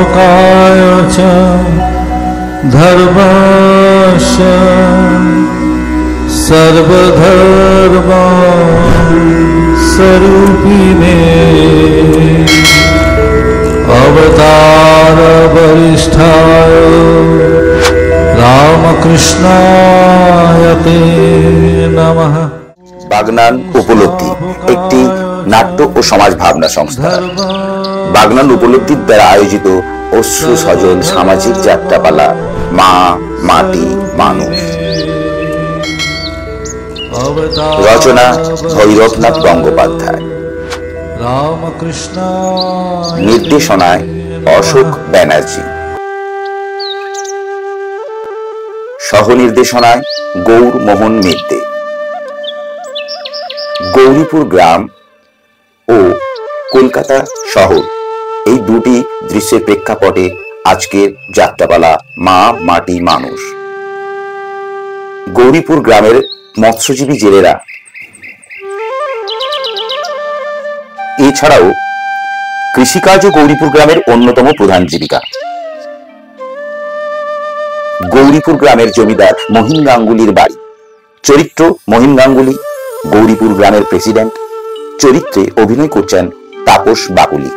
स्थापकाय च धर्मस्य सर्वधर्मस्वरूपिणे अवतार वरिष्ठाय रामकृष्णाय ते नमः। বাগনান উপলব্ধি একটি নাট্য ও সমাজ ভাবনা সংস্থা। বাগনান উপলব্ধির দ্বারা আয়োজিত অশ্রু সজল সামাজিক যাত্রাপালা মা, মাটি, মানুষ। রচনা ভৈরবনাথ গঙ্গোপাধ্যায়, নির্দেশনায় অশোক ব্যানার্জি, সহ নির্দেশনায় গৌর মোহন মিত্রে। গৌরীপুর গ্রাম ও কলকাতা শহর এই দুটি দৃশ্যের প্রেক্ষাপটে আজকের যাত্রাপালা মা, মাটি, মানুষ। গৌরীপুর গ্রামের মৎস্যজীবী জেলেরা এছাড়াও কৃষিকাজও গৌরীপুর গ্রামের অন্যতম প্রধান জীবিকা। গৌরীপুর গ্রামের জমিদার মহিন গাঙ্গুলির বাড়ি। চরিত্র মহিন গাঙ্গুলি, গৌরীপুর গ্রামের প্রেসিডেন্ট। চরিত্রে অভিনয় করছেন তাপস বাকুলি।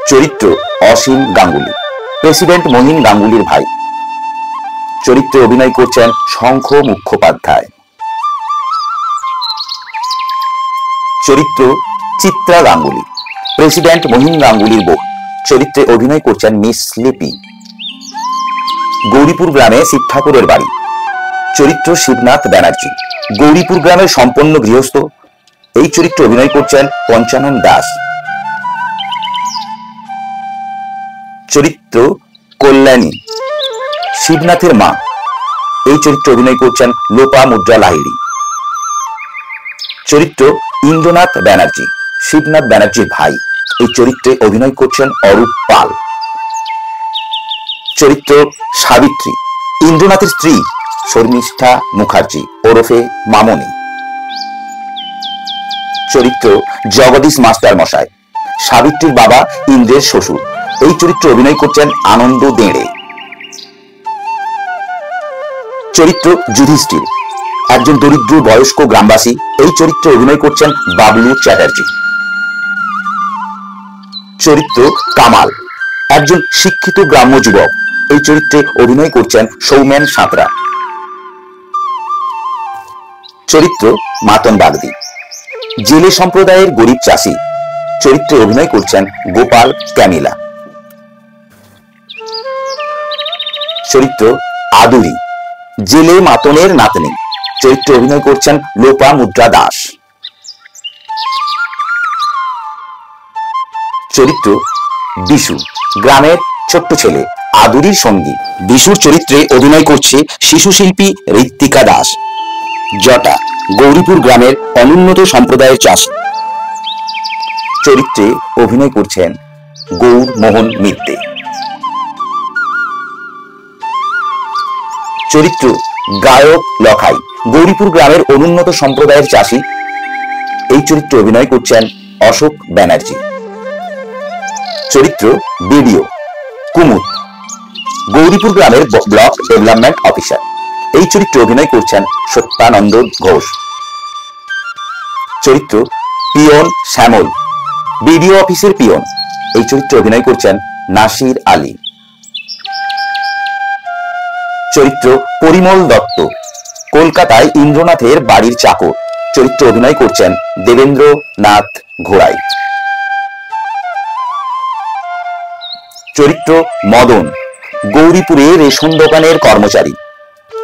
চরিত্র অসীম গাঙ্গুলি, প্রেসিডেন্ট মহিন গাঙ্গুলির ভাই। চরিত্রে অভিনয় করছেন শঙ্খ মুখোপাধ্যায়। চরিত্র চিত্রা গাঙ্গুলি, প্রেসিডেন্ট মহিন গাঙ্গুলির বোন। চরিত্রে অভিনয় করছেন মিস লিপি। গৌরীপুর গ্রামে শিব ঠাকুরের বাড়ি। চরিত্র শিবনাথ ব্যানার্জি, গৌরীপুর গ্রামের সম্পন্ন গৃহস্থ। এই চরিত্রে অভিনয় করছেন পঞ্চানন দাস। চরিত্র কল্যাণী, শিবনাথের মা। এই চরিত্রে অভিনয় করছেন লোপামুদ্রা লাহিড়ী। চরিত্র ইন্দ্রনাথ ব্যানার্জি, শিবনাথ ব্যানার্জির ভাই। এই চরিত্রে অভিনয় করছেন অরূপ পাল। চরিত্র সাবিত্রী, ইন্দ্রনাথের স্ত্রী শর্মিষ্ঠা মুখার্জি ওরফে মামনি। চরিত্র জগদীশ মাস্টার মশাই, সাবিত্রীর বাবা ইন্দ্রের শ্বশুর। এই চরিত্রে অভিনয় করছেন আনন্দ দেড়ে। চরিত্র যুধিষ্ঠির, একজন দরিদ্র বয়স্ক গ্রামবাসী। এই চরিত্রে অভিনয় করছেন বাবলু চ্যাটার্জি। চরিত্র কামাল, একজন শিক্ষিত গ্রাম্য যুবক। এই চরিত্রে অভিনয় করছেন সৌমেন সাঁতরা। চরিত্র মাতন বাগদি, জেলে সম্প্রদায়ের গরিব চাষি। চরিত্রে অভিনয় করছেন গোপাল ক্যামিলা। চরিত্র আদুরি, জেলে মাতনের নাতনি। চরিত্রে অভিনয় করছেন লোপামুদ্রা দাস। চরিত্র বিশু, গ্রামের ছোট্ট ছেলে আদুরির সঙ্গী। বিশুর চরিত্রে অভিনয় করছে শিশু শিল্পী ঋত্বিকা দাস। জটা, গৌরীপুর গ্রামের অনুন্নত সম্প্রদায়ের চাষী। চরিত্রে অভিনয় করছেন গৌর মোহন মিত্রে। চরিত্র গায়ক লখাই, গৌরীপুর গ্রামের অনুন্নত সম্প্রদায়ের চাষী। এই চরিত্রে অভিনয় করছেন অশোক ব্যানার্জি। চরিত্র বিডিও কুমুদ, গৌরীপুর গ্রামের ব্লক ডেভেলপমেন্ট অফিসার। এই চরিত্রে অভিনয় করছেন সত্যানন্দ ঘোষ। চরিত্র পিয়ন শ্যামল, বিডিও অফিসের পিয়ন। এই চরিত্রে অভিনয় করছেন নাসির আলী। চরিত্র পরিমল দত্ত, কলকাতায় ইন্দ্রনাথের বাড়ির চাকর। চরিত্রে অভিনয় করছেন দেবেন্দ্রনাথ ঘোড়াই। চরিত্র মদন, গৌরীপুরে রেশন দোকানের কর্মচারী।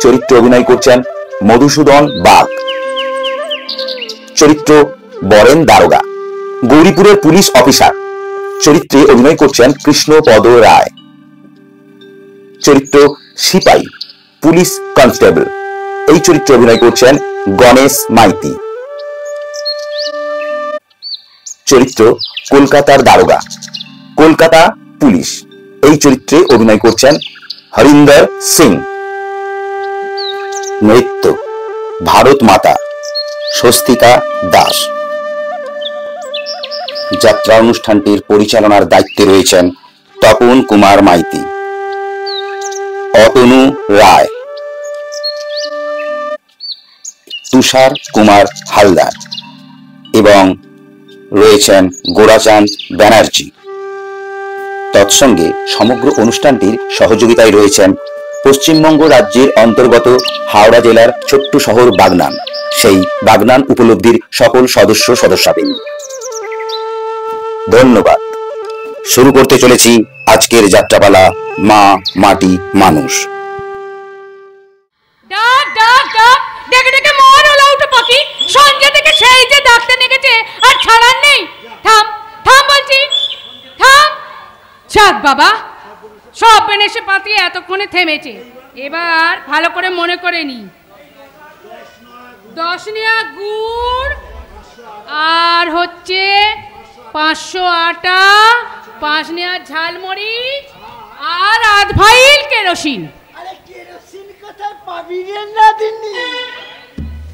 চরিত্রে অভিনয় করছেন মধুসূদন বাগ। চরিত্র বরেন দারোগা, গৌরীপুরের পুলিশ অফিসার। চরিত্রে অভিনয় করছেন কৃষ্ণপদ রায়। চরিত্র সিপাই, পুলিশ কনস্টেবল। এই চরিত্রে অভিনয় করছেন গণেশ মাইতি। চরিত্র কলকাতার দারোগা, কলকাতা পুলিশ। এই চরিত্রে অভিনয় করছেন হরিন্দর সিং। নৃত্য ভারত মাতা, স্বস্তিকা দাস। যাত্রা অনুষ্ঠানটির পরিচালনার দায়িত্বে রয়েছেন তপন কুমার মাইতি, অতনু রায়, তুষার কুমার হালদার এবং রয়েছেন গোরাচাঁদ ব্যানার্জি। তৎসঙ্গে সমগ্র অনুষ্ঠানটির সহযোগিতায় রয়েছেন পশ্চিমবঙ্গ রাজ্যের অন্তর্গত হাওড়া জেলার ছোট্ট শহর বাগনান, সেই বাগনান উপলব্ধির সকল সদস্যবৃন্দ। ধন্যবাদ। শুরু করতে চলেছি আজকের যাত্রাপালা মা মাটি মানুষ। ডাক ডাক ডাক ডেকে ডেকে মর ওলা উঠে পাখি, সন্ধ্যা থেকে সেই যে ডাকতে নেগেছে আর ছাড়ার নেই। থাম থাম বলছি, থাম। যাক বাবা, সব বেনেসে পাতিয়ে এতক্ষণে থেমেছে। এবার ভালো করে মনে করে নি। 10 নেয়া গুড় আর হচ্ছে 500 আটা, 5 নেয়া ঝালমরিচ আর আধ ভাইল কেরোসিন। আরে কেরোসিন কোথায় পাবি রে নাদিনী?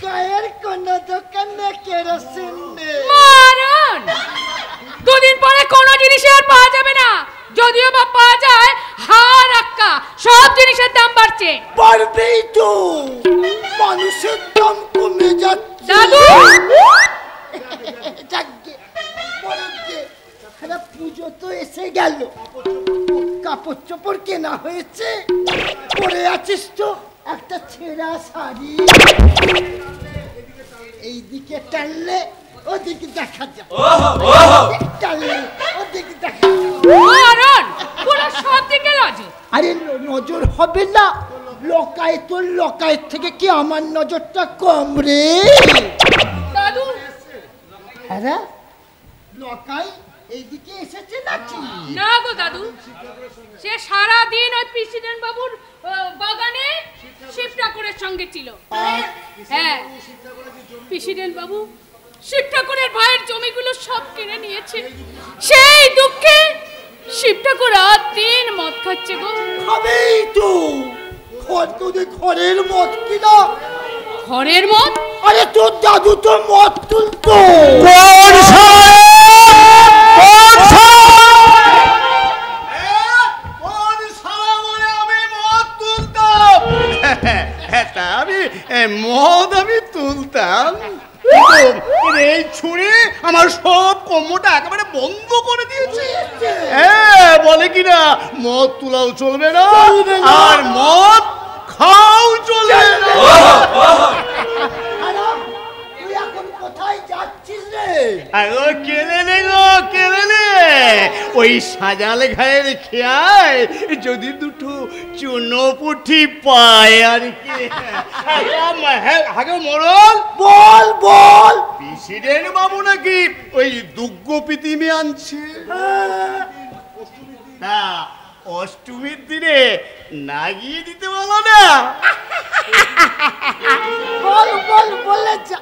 গায়ের কোন দোকানে কেরোসিন নেই। মারণ! দুদিন পরে কোনো জিনিস আর পাওয়া যাবে না। যদিও বা পাওয়া যায়, হার আক্কা সব জিনিসের দাম বাড়ছে। পারবেই তো, মানুষের দাম কমে যাচ্ছে। দাদু! যাকগে, বলতে আরে পুজো তো এসে গেল, কাপড় চোপড় কেনা হয়েছে, পরে আছিস তো একটা ছেঁড়া শাড়ি, এইদিকে টানলে ওদিকে দেখা যায়, টানলে ওদিকে দেখা যায়। মারণ! পুরো সব দিকে নজর। আরে নজর হবে না, লোকায়তের লোকায়ত থেকে কি আমার নজরটা কম রে? দাদু! হ্যাঁ রে, লোকাই এইদিকে এসেছে নাকি? না গো দাদু, সে সারা দিন ওই প্রেসিডেন্ট বাবুর বাগানে শিব ঠাকুরের সঙ্গে ছিল। হ্যাঁ, প্রেসিডেন্ট বাবু শিব ঠাকুরের ভাইয়ের জমিগুলো সব কিনে নিয়েছে। সেই দুঃখে শিব ঠাকুর রাত দিন মদ খাচ্ছে গো। হবেই তো, তোদের ঘরের মদ কিনা? ঘরের মদ? আরে তোর দাদু তো মদ তুলতো। মদ আমি তুলতাম, এই ছুঁড়ে আমার সব কম্মটা একেবারে বন্ধ করে দিয়েছে। হ্যাঁ, বলে কিনা মদ তুলাও চলবে না আর মদ খাও চলবে না। তুই এখন কোথায় যাচ্ছিস রে? কেলে নে গো, কেলে নে। ওই সাজাল ঘায়ের খেয়ায় যদি দুটো চুনোপুঠি পায় আর কি। আগে মরল বল বল। প্রেসিডেন্ট বাবু নাকি ওই দুগ্গ পিতিমে আনছে। না, অষ্টমীর দিনে না গিয়ে দিতে বলো না। বল বল বলে যা।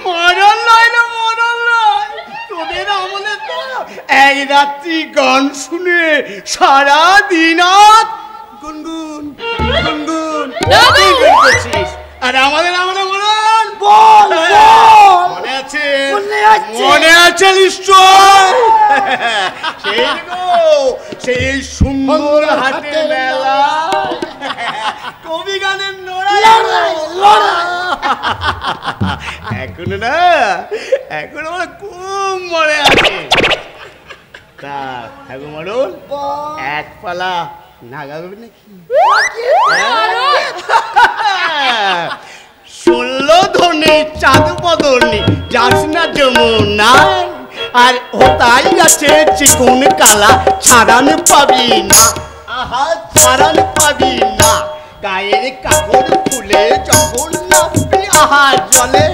মরণ নয় তোদের আমলে তো এক রাত্রি গান শুনে সারা দিন গুনগুন গুনগুন করছিস। আর আমাদের আমলে মরণ বল বল। মনে আছে? মনে আছে নিশ্চয়। সেই সুন্দর হাটে মেলা, কবি গানের এখনো না, এখন আমার খুব মনে আছে। তা এখন মরণ এক পালা নাগাবে নাকি? 16 ধনে চাঁদ বদলনি যাস না যমুনা, আর হতাই আছে চিকুন কালা ছাড়ান পাবি না। আহা, ছাড়ান পাবি না। গায়ের কাপড় খুলে যখন নামবি আহা জলে,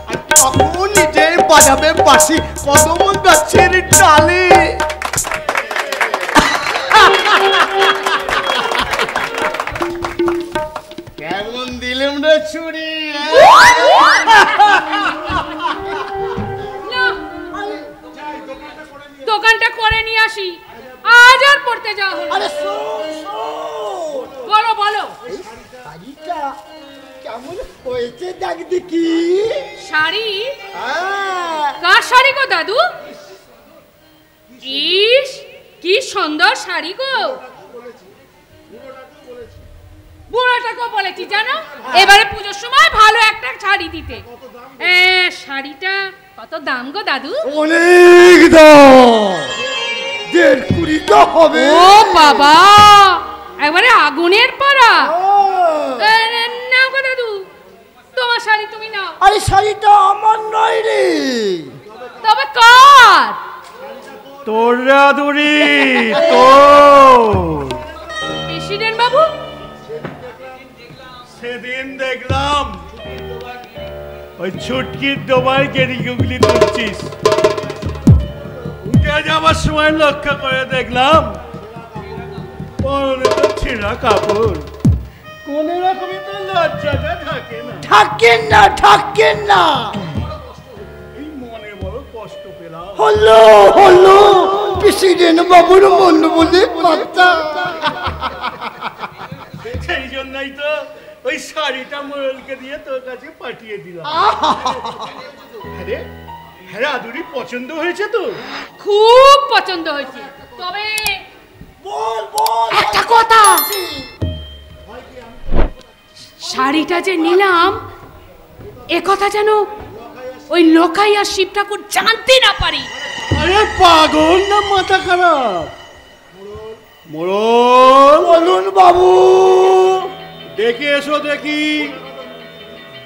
আর তখন নিজে বাজাবে বাঁশি কদম গাছের ডালে। কেমন দিলাম রে ছুরি? দোকানটা করে নিয়ে আসি, আজ আর পড়তে যাওয়া হলো। আরে বলো বলো। শাড়িটা কেমন হয়েছে দেখ দেখি। শাড়ি? শাড়ি গো দাদু। ইস কি সুন্দর শাড়ি গো। বুড়োটাকেও বলেছি জানো এবারে পুজোর সময় ভালো একটা শাড়ি দিতে। শাড়িটা কত দাম গো দাদু? অনেক দাম, 1.5 কোটি হবে। ও বাবা, একবারে আগুনের পাড়া। নাও গো দাদু, তোমার শাড়ি তুমি নাও। আরে শাড়িটা আমার নয় রে। তবে কার? তোর আদুরি, তোর। প্রেসিডেন্ট বাবু, সেদিন দেখলাম ওই ছুটকির ডোবায় গেরিগুলি করছিস, উঠে যাবার সময় লক্ষ্য করে দেখলাম পরনে তো ছেঁড়া কাপড়, কোন রকমই তো লজ্জাটা থাকে না। থাকেন না। এই মনে বড় কষ্ট পেলাম। হলো প্রেসিডেন্ট বাবুর মন বলে কথা। সেই জন্যই তো ওই শাড়িটা মোড়লকে দিয়ে তোর কাছে পাঠিয়ে দিলাম। হ্যাঁ আদুরি, পছন্দ হয়েছে তো? খুব পছন্দ হয়েছে। তবে বল একটা কথা, শাড়িটা যে নিলাম এ কথা যেন ওই লোকাই আর শিব ঠাকুর জানতে না পারি। আরে পাগল না মাথা খারাপ? মোড়ল বলুন বাবু। দেখে এসো দেখি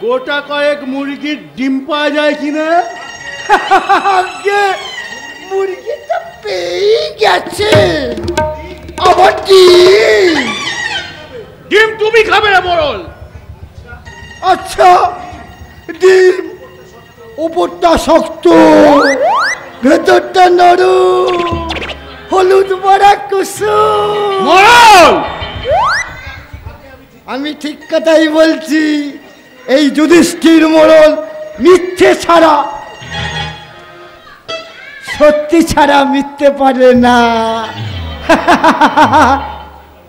গোটা কয়েক মুরগির ডিম পাওয়া যায় কিনা। আগে মুরগিটা পেয়ে গেছে, আবার ডিম তুমি খাবে না মোড়ল? আচ্ছা ডিম উপরটা শক্ত, ভেতরটা নরম, হলুদ বড়া কুসুম। মোড়ল, আমি ঠিক কথাই বলছি। এই যুধিষ্ঠির মোড়ল মিথ্যে ছাড়া, সত্যি ছাড়া মিথ্যে পারে না।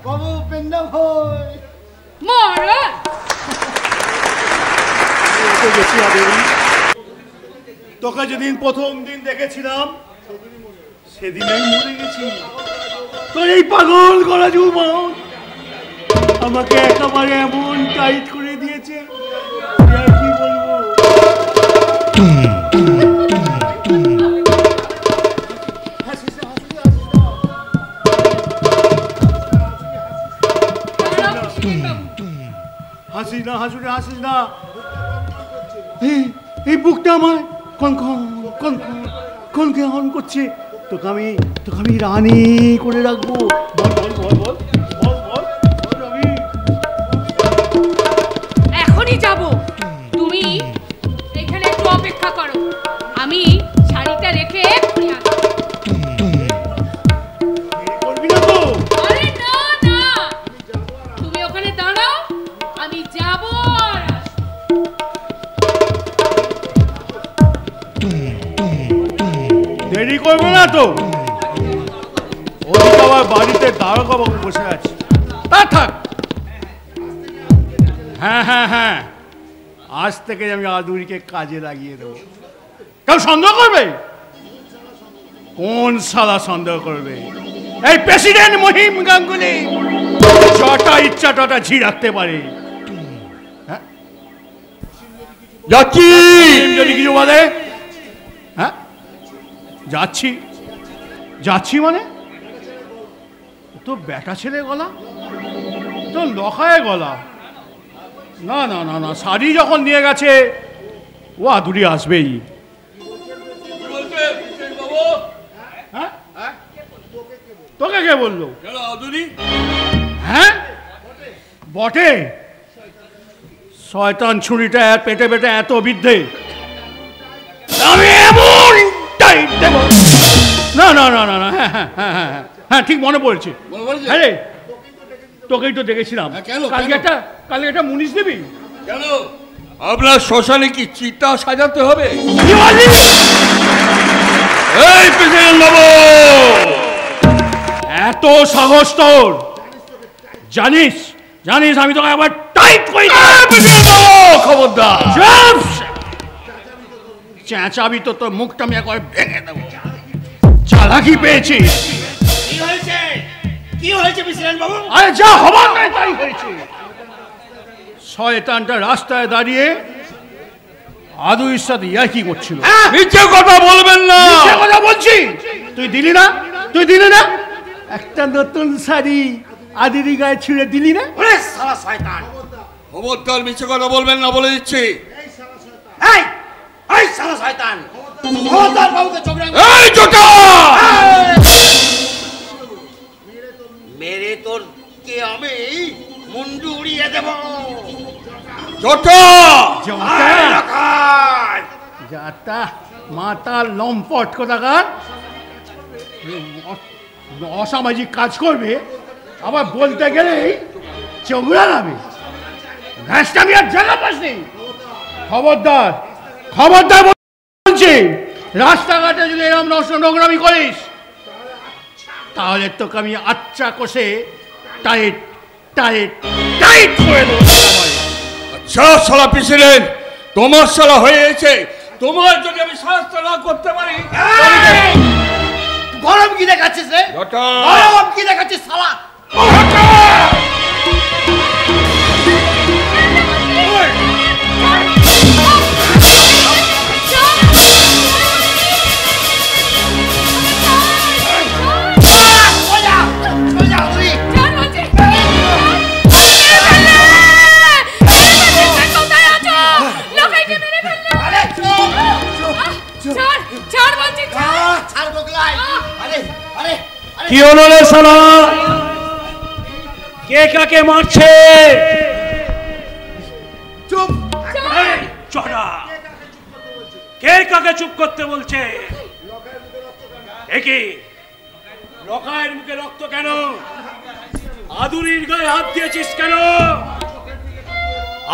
বাবু পেন্না ভাই, মরণ তোকে যেদিন প্রথম দিন দেখেছিলাম সেদিন আমি মরে গেছি। তোর এই পাগল করা যুবক আমাকে একেবারে এমন টাইট করে দিয়েছে, আর কি বলবো। হাসিস না হাসুরে, হাসিস না। এই বুকটা আমার কন কেমন করছে। তোকে আমি রানী করে রাখবো। বল বল বল বল বল বল বল রবি। এখনই যাব, তুমি এখানে একটু অপেক্ষা করো, আমি শাড়িটা রেখে এক্ষুনি আসবো। করবি না তো? আরে না না, তুমি ওখানে দাঁড়াও, আমি যাব আর দেরি করবে না তো? ওদিকে আবার বাড়িতে দারোগা বাবু বসে আছে। থাক, হ্যাঁ, আজ থেকে আমি আদুরিকে কাজে লাগিয়ে দেবো। কেউ সন্দেহ করবে? কোন শালা সন্দেহ করবে? এই প্রেসিডেন্ট মহিম গাঙ্গুলি যটা ইচ্ছা তটা ঝি রাখতে পারে। হ্যাঁ, যাচ্ছি যদি কিছু বলে। হ্যাঁ, যাচ্ছি মানে তো বেটা ছেলে গলা, তো লখায় গলা। না না না না, শাড়ি যখন নিয়ে গেছে ও আদুরি আসবেই। হ্যাঁ, তোকে কে বললো? হ্যাঁ বটে, শয়তান ছুরিটা পেটে পেটে এত বিদ্ধে আমি এমন টাইট দেব। না না না না না, হ্যাঁ ঠিক মনে পড়ছে। আরে তোকেই তো দেখেছিলাম। কালকে একটা মুনিশ দিবি কেন? আপনার শ্মশানে কি চিতা সাজাতে হবে? এই প্রেসিডেন্ট বাবু, এত সাহস তোর? জানিস আমি তোকে একবার টাইট করে খবরদার। চেঁচাবি তো তোর মুখটা আমি একবার ভেঙে দেবো। চালাকি পেয়েছিস? কি হয়েছে? কি হয়েছে প্রেসিডেন্ট বাবু? আরে যা হবার নয় তাই হয়েছে। শয়তানটা রাস্তায় দাঁড়িয়ে আদুর সাথে ইয়ার্কি করছিল। মিথ্যে কথা বলবেন না। মিথ্যে কথা বলছি? তুই দিলি না? তুই দিলি না? একটা নতুন শাড়ি আদিরি গায়ে ছিঁড়ে দিলি না? ওরে শালা শয়তান! খবরদার মিথ্যে কথা বলবেন না বলে দিচ্ছি। এই এই শালা শয়তান! খবরদার বাবুকে চোখ রাখ। এই জটা! মেরে তোর কে আমি মুন্ডু উড়িয়ে দেব। জটা! যাতা মাথা লম্পট কোথাকার, অসামাজিক কাজ করবে, আবার বলতে গেলেই চোখরা নামে। ঘাসটা আমি আর জায়গা পাস নেই। খবরদার, খবরদার বলছি, রাস্তাঘাটে যদি এরকম নোংরামি করিস তাহলে তোকে আমি আচ্ছা কষে টাইট টাইট টাইট করে দেবো। আচ্ছা শালা প্রেসিডেন্ট, তোমার শালা হয়ে গেছে। তোমার যদি আমি শাস্তি না করতে পারি। গরম কি দেখাচ্ছিস রে? জটা! গরম কি দেখাচ্ছিস শালা? কি হলো রে শালা? কে কাকে মারছে? চুপ! চড়া! কে কাকে চুপ করতে বলছে? একি লকায়ের মুখে রক্ত কেন? আদুরির গায়ে হাত দিয়েছিস কেন?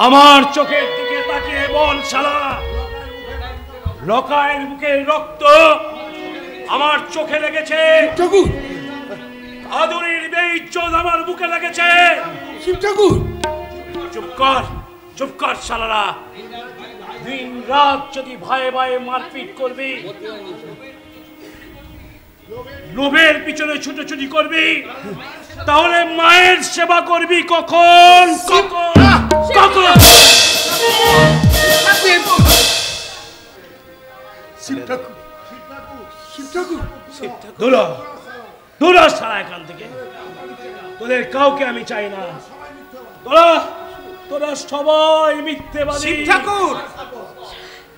আমার চোখের দিকে তাকিয়ে বল শালা, লকায়ের মুখে রক্ত আমার চোখে লেগেছে? আদুরির বেইজ্জত আমার বুকে লেগেছে? চুপ কর শালারা। দিন রাত যদি ভয়ে ভয়ে মারপিট করবি, লোভের পিছনে ছুটোছুটি করবি, তাহলে মায়ের সেবা করবি কখন? কখন? দূরা সারা এখান থেকে। তোদের কাউকে আমি চাই না। তোরা সবাই মিথ্যেবাদী। ঠাকুর!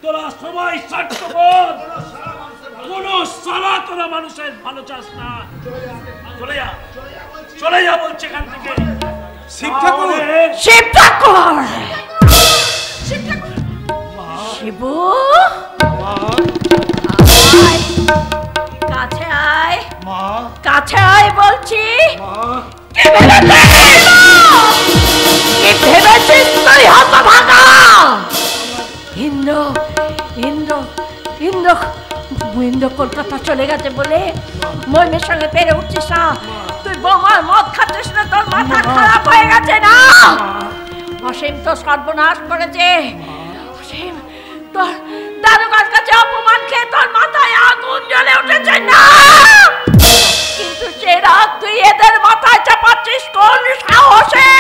তোরা সবাই স্বার্থপর। কোন সালা তোরা মানুষের ভালো চাস না। চলে যা বলছে এখান থেকে। শিব ঠাকুর! শিব ঠাকুর! শিবু, কাছে আয়, কাছে আয় বলছি। কি ভেবেছিস তুই হতভাগা? ইন্দ্র ইন্দ্র ইন্দ্র ইন্দ্র কলকাতা চলে গেছে বলে মহিমের সঙ্গে পেরে উঠছিস না? তুই বোমার মদ খাচ্ছিস না? তোর মাথা খারাপ হয়ে গেছে না? অসীম তো সর্বনাশ করেছে। অসীম তোর দারোগার কাছে অপমান খেয়ে তোর মাথায় আগুন জ্বলে উঠেছে না? কিন্তু যে রাত তুই এদের মাথায় চাপাচ্ছিস কোন সাহসে?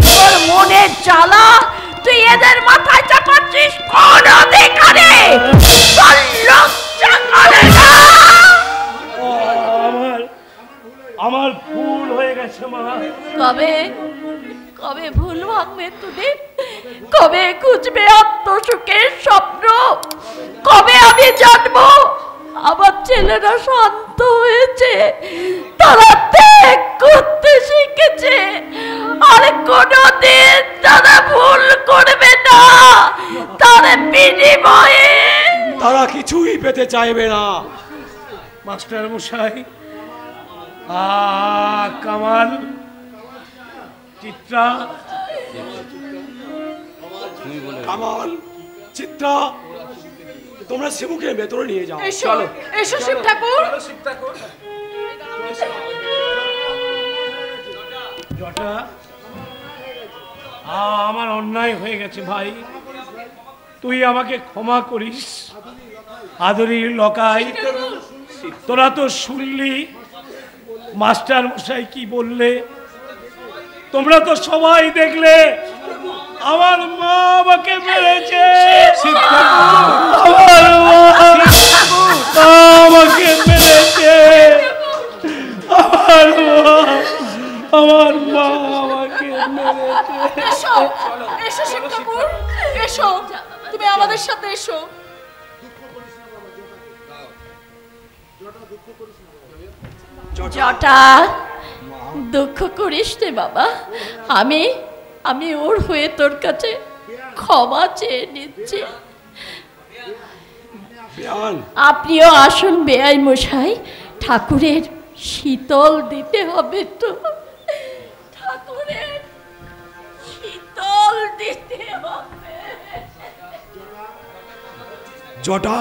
তোর মনের জ্বালা তুই এদের মাথায় চাপাচ্ছিস কোন অধিকারে? তোর লজ্জা করে না? আমার ভুল হয়ে গেছে মা। কবে কবে ভুল ভাঙবে তোদের? কবে খুঁজবে আত্মসুখের স্বপ্ন? কবে আমি জানবো আমার ছেলেরা শান্ত হয়েছে, তারা ত্যাগ করতে শিখেছে, আর কোনদিন তারা ভুল করবে না? তার বিনিময়ে তারা কিছুই পেতে চাইবে না। মাস্টার মশাই, কামাল, চিত্রা, কামাল, চিত্রা, তোমরা শিবুকে ভেতরে নিয়ে যাও। চলো এসো শিব ঠাকুর। জটা, আমার অন্যায় হয়ে গেছে ভাই। তুই আমাকে ক্ষমা করিস। আদরির লকাই, তোরা তো শুনলি মাস্টার মশাই কি বললে, তোমরা তো সবাই দেখলে আমার মা আমাকে মেরেছে, আমার মা আমাকে মেরেছে, আমার মা আমাকে মেরেছে। এসো এসো শিব ঠাকুর, এসো, তুমি আমাদের সাথে এসো। জটা, দুঃখ করিস নে বাবা, আমি ওর হয়ে তোর কাছে ক্ষমা চেয়ে নিচ্ছি। আপনিও আসুন বেয়াই মশাই, ঠাকুরের শীতল দিতে হবে তো, ঠাকুরের শীতল দিতে হবে। জটা,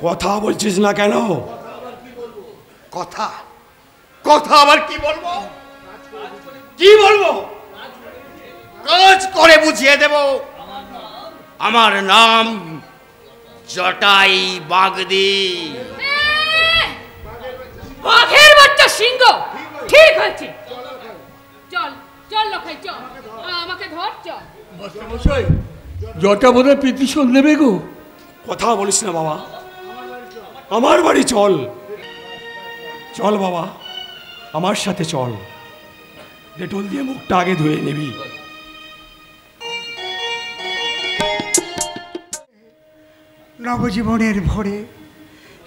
কথা বলছিস না কেন? কথা কথা আবার কি বলবো? কি বলবো? কাজ করে বুঝিয়ে দেব। আমার নাম জটাই বাগদি। বাঘের বাচ্চা সিংহ, ঠিক আছে। চল চল লখাই, চল, আমাকে ধর, চল। মাস্টারমশাই, জটা বোধহয় পিটিশন নেবে গো। কথা বলিস না বাবা, আমার বাড়ি চল। চল বাবা, আমার সাথে চল, ডেটল দিয়ে মুখটা আগে ধুয়ে নিবি। নবজীবনের ভোরে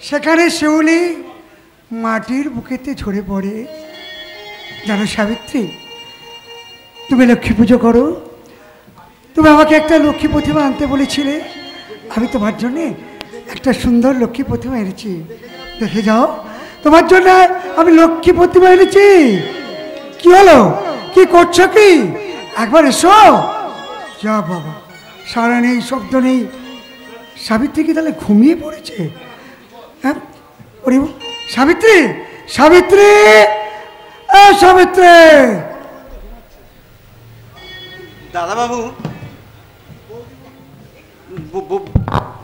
সেখানে শিউলি মাটির বুকেতে ঝরে পড়ে। জানো সাবিত্রী, তুমি লক্ষ্মী পুজো করো, তুমি আমাকে একটা লক্ষ্মী প্রতিমা আনতে বলেছিলে, আমি তোমার জন্যে একটা সুন্দর লক্ষ্মী প্রতিমা এনেছি, দেখে যাও, তোমার জন্য আমি লক্ষ্মী প্রতিমা এনেছি। কি হলো, কি করছো কি? একবার এসো। যা বাবা, সারা নেই, শব্দ নেই। সাবিত্রী কি তাহলে ঘুমিয়ে পড়েছে? হ্যাঁ, সাবিত্রী, সাবিত্রী, সাবিত্রী। দাদা বাবু,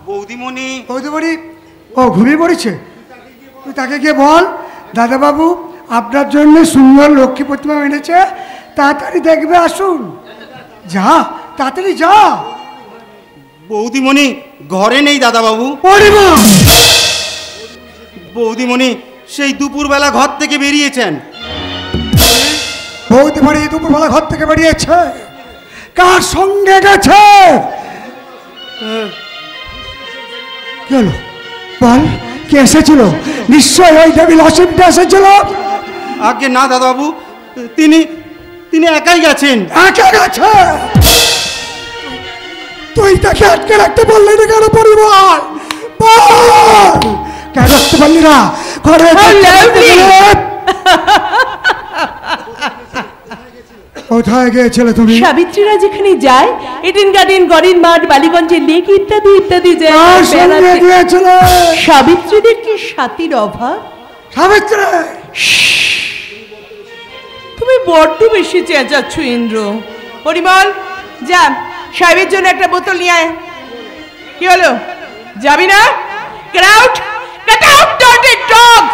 বৌদিমণি। বৌদিমণি ও ঘুমিয়ে পড়েছে? তুই তাকে গিয়ে বল, দাদাবাবু আপনার জন্য সুন্দর লক্ষ্মী প্রতিমা এনেছে, তাড়াতাড়ি দেখবে আসুন। যা, তাড়াতাড়ি যা। বৌদিমণি ঘরে নেই দাদা বাবু। বৌদিমণি সেই দুপুরবেলা ঘর থেকে বেরিয়েছেন। বৌদিমণি দুপুরবেলা ঘর থেকে বেরিয়েছে? কার সঙ্গে গেছে? কি হলো বল, কে এসেছিল? নিশ্চয় ওই দেবী লক্ষ্মীটা এসেছিল। আগে না দাদা বাবু, তিনি তিনি একাই গেছেন। একা গেছে? তুই তাকে আটকে রাখতে পারলি না কেন পরিবার? কেন রাখতে পারলি না? ঘরে কোথায় গিয়েছিলে তুমি? সাবিত্রীরা যেখানে যায়, এডেন গার্ডেন, গরিন মাঠ, বালিগঞ্জের লেক ইত্যাদি ইত্যাদি যায়। সাবিত্রীদের কি সাথীর অভাব? সাবিত্রী, তুমি বড্ড বেশি চেঁচাচ্ছ ইন্দ্র। পরিমল, যা সাহেবের জন্য একটা বোতল নিয়ে আয়। কি হলো, যাবি না? Get out! Get out, dirty dog!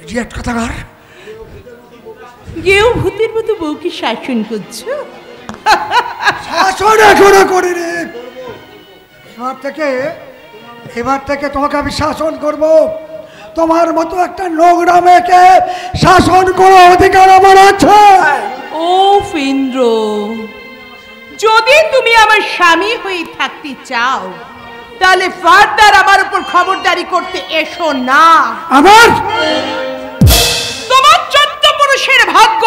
Idiot কথাকার। গেও ভূতের মতো বউকে শাসন করছো? শাসন এখনো করিনি। এবার থেকে তোমাকে আমি শাসন করব। তোমার মতো একটা নোংরা মেয়েকে শাসন করার অধিকার আমার আছে। ও ইন্দ্র, যদি তুমি আমার স্বামী হয়ে থাকতে চাও, তাহলে ফার্দার আমার উপর খবরদারি করতে এসো না। আমার তোমার 14 পুরুষের ভাগ্য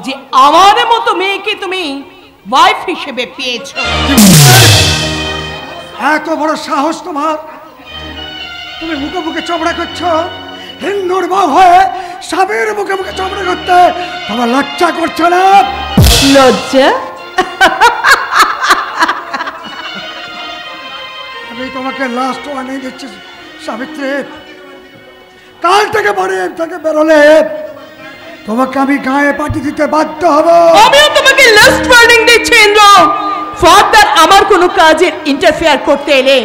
যে আমার মতো মেয়েকে তুমি ওয়াইফ হিসেবে পেয়েছো। এত বড় সাহস তোমার? তুমি মুখে মুখে চমড়া করছো? হিন্দুর বউ হয়ে স্বামীর মুখে মুখে চমড়া করতে তোমার লজ্জা করছে না? লজ্জা? আমি তোমাকে লাস্ট ওয়ার্নিং দিচ্ছি সাবিত্রী, কাল থেকে বাড়ি থেকে বেরোলে তোমাকে আমি গায়ে পাঠিয়ে দিতে বাধ্য হব। আমিও তোমাকে তোকে লাস্ট ওয়ার্নিং দিচ্ছি ইন্দ্র, ফার্দার আমার কোনো কাজের ইন্টারফেয়ার করতে এলে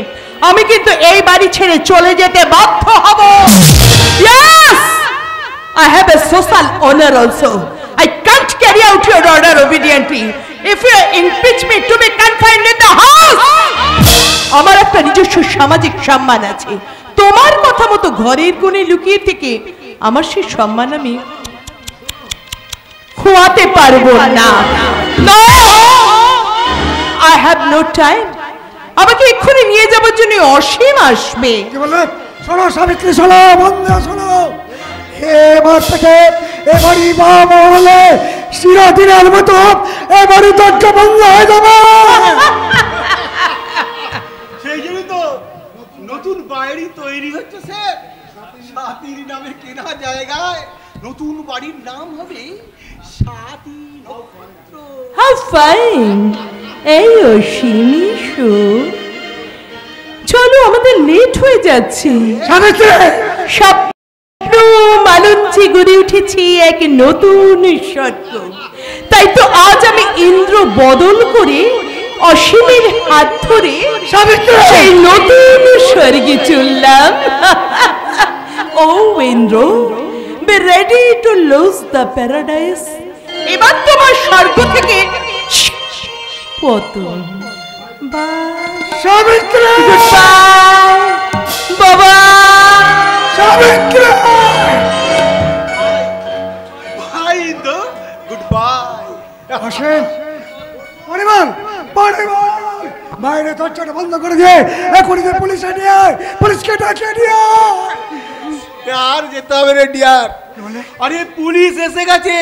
আমি কিন্তু এই বাড়ি ছেড়ে চলে যেতে বাধ্য হব। Yes, I have a social honor also. I can't carry out your order obediently. If you impeach me to be confined in the house, আমার একটা নিজস্ব সামাজিক সম্মান আছে। তোমার কথা মতো ঘরের কোণে লুকিয়ে থেকে আমার সেই সম্মান আমি খোয়াতে পারবো না। No, I have no time. আমাকে এক্ষুনি নিয়ে যাবার জন্য অসীম আসবে। কি বলে? শোনো সাবিত্রী, শোনো বন্ধু, শোনো, এবার থেকে এবারই বাবা হলে চিরদিনের মতো এবারই দরজা বন্ধ হয়ে যাবে। সেই জন্য তো নতুন বাড়ি তৈরি হচ্ছে স্যার। সাতির নামে কেনা জায়গায় নতুন বাড়ির নাম হবে সাতি নক্ষত্র। How fine! এই অসীমিশু, চলো আমাদের লেট হয়ে যাচ্ছে। স্বপ্ন মালঞ্চে গড়ে উঠেছি এক নতুন স্বর্গ, তাই তো আজ আমি ইন্দ্র বদল করে অসীমের হাত ধরে সেই নতুন স্বর্গে চললাম। ও Indra, be ready to lose the paradise. এবার তোমার স্বর্গ থেকে পতন। সাবিত্রী, বাবা সাবিত্রী, ভাই তো গুড বাই। আসেন পরিবার, পরিবার বাইরে দরজাটা বন্ধ করে দিয়ে এখনই যে পুলিশে নিয়ে আয়, পুলিশকে ডাকিয়ে নিয়ে আয়। আর যেতে হবে রে ডিয়ার। আরে পুলিশ এসে গেছে।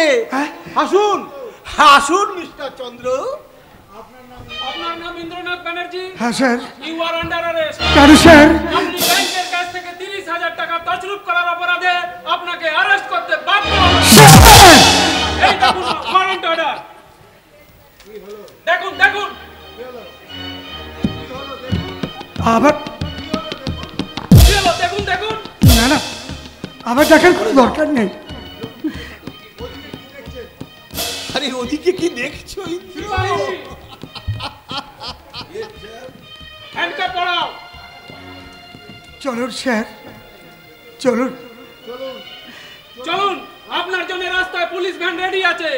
আসুন আসুন মিস্টার চন্দ্র। আপনার নাম ইন্দ্রনাথ ব্যানার্জি। হ্যাঁ sir. You are under arrest. কেন স্যার? আপনি ব্যাংকের কাছ থেকে 30,000 টাকা তছরূপ করার অপরাধে আপনাকে অ্যারেস্ট করতে বাধ্য হলাম। এই দেখুন ওয়ারেন্ট অর্ডার। দেখুন দেখুন। আবার দেখুন দেখুন। না না, আবার দেখার কোনো দরকার নেই। আরে ওদিকে কি দেখছো ইন্দ্র? হ্যান্ডকাপ পরাও। চলুন স্যার, চলুন চলুন, আপনার জন্য রাস্তায় পুলিশ ভ্যান রেডি আছে।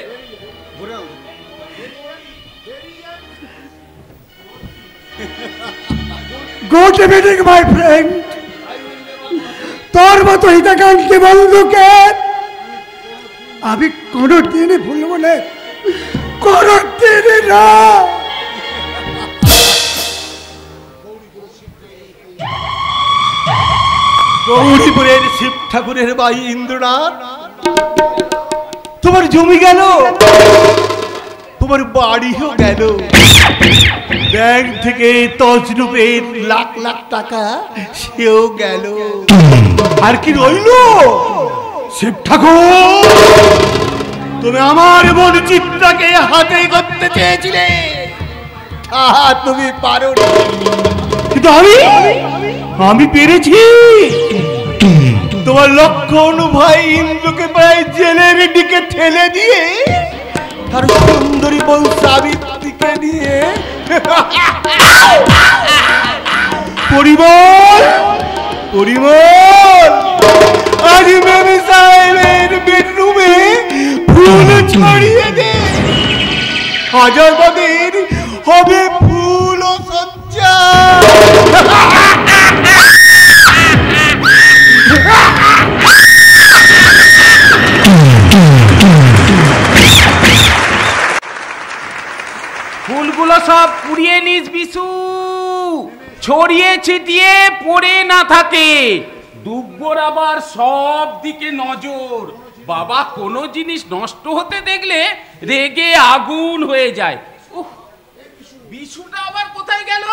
Good evening my friend. তোর মতো হিতাকাঙ্ক্ষী বন্ধুকে আমি কোনোদিনই ভুলব না, কোনোদিনই না। গৌরীপুরের শিব ঠাকুরের ভাই ইন্দ্রনাথ, তোমার জমি গেল, তোমার বাড়িও গেল, ব্যাংক থেকে তছরূপের লাখ লাখ টাকা সেও গেল। আর কি রইল? শিব ঠাকুর, তুমি আমার বোন চিত্রাকে হাতে করতে চেয়েছিলে, তুমি পারো, কিন্তু আমি পেরেছি। তোমার লক্ষণ ভাই ইন্দ্রকে প্রায় জেলের দিকে ঠেলে দিয়ে তার সুন্দরী বউ সাবিত্রীকে নিয়ে পরিবার পরিবার আজ মেমি সাহেবের বেডরুমে ফুল ছড়িয়ে দে। হাজার বাদের হবে ফুল ও সজ্জা। ফুলগুলো সব পুড়িয়ে নিস বিশু, ছড়িয়ে ছিটিয়ে পড়ে না থাকে। দুব্বর আবার সব দিকে নজর। বাবা কোনো জিনিস নষ্ট হতে দেখলে রেগে আগুন হয়ে যায়। বিশুটা আবার কোথায় গেল?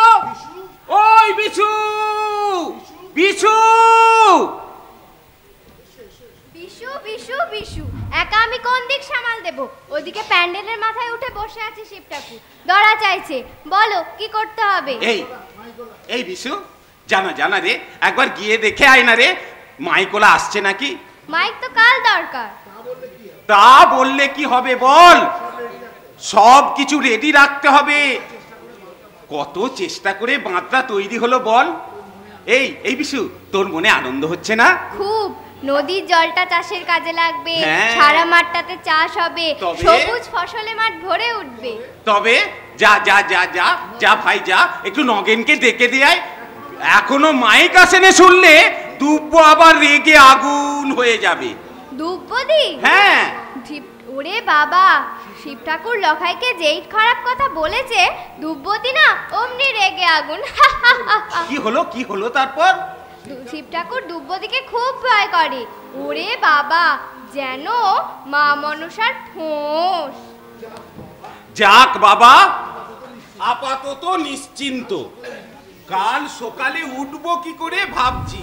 ওই বিশু, বিশু, বিশু বিশু বিশু, একা আমি কোন দিক সামাল দেব? ওদিকে প্যান্ডেলের মাথায় উঠে বসে আছে শিব ঠাকুর, দড়া চাইছে। বলো কি করতে হবে? এই এই বিশু, জানা জানা রে, একবার গিয়ে দেখে আয় না রে, মাইকোলা আসছে নাকি? মাইক তো কাল দরকার। তা বললে কি হবে বল? সব কিছু রেডি রাখতে হবে। কত চেষ্টা করে বাঁধটা তৈরি হলো বল। এই বিশু, তোর মনে আনন্দ হচ্ছে না? খুব। নদীর জলটা চাষের কাজে লাগবে, হ্যাঁ। সারা মাঠটাতে চাষ হবে, তবে? সবুজ ফসলে মাঠ ভরে উঠবে। তবে যা যা যা যা যা ভাই যা, একটু নগেনকে ডেকে দেয়। এখনো মাইক আসেনে, শুনলে দুব্বো আবার রেগে আগুন হয়ে যাবে। দুব্বদি? হ্যাঁ। ওরে বাবা, শিব ঠাকুর লখাইকে যেই খারাপ কথা বলেছে, দুব্বদি না অমনি রেগে আগুন। কি হলো তারপর? শিব ঠাকুর দুব্বদিকে খুব ভয় করে। ওরে বাবা, যেন মা মনসার ফোঁস। যাক বাবা, আপাতত নিশ্চিন্ত। কাল সকালে উঠবো কি করে ভাবছি,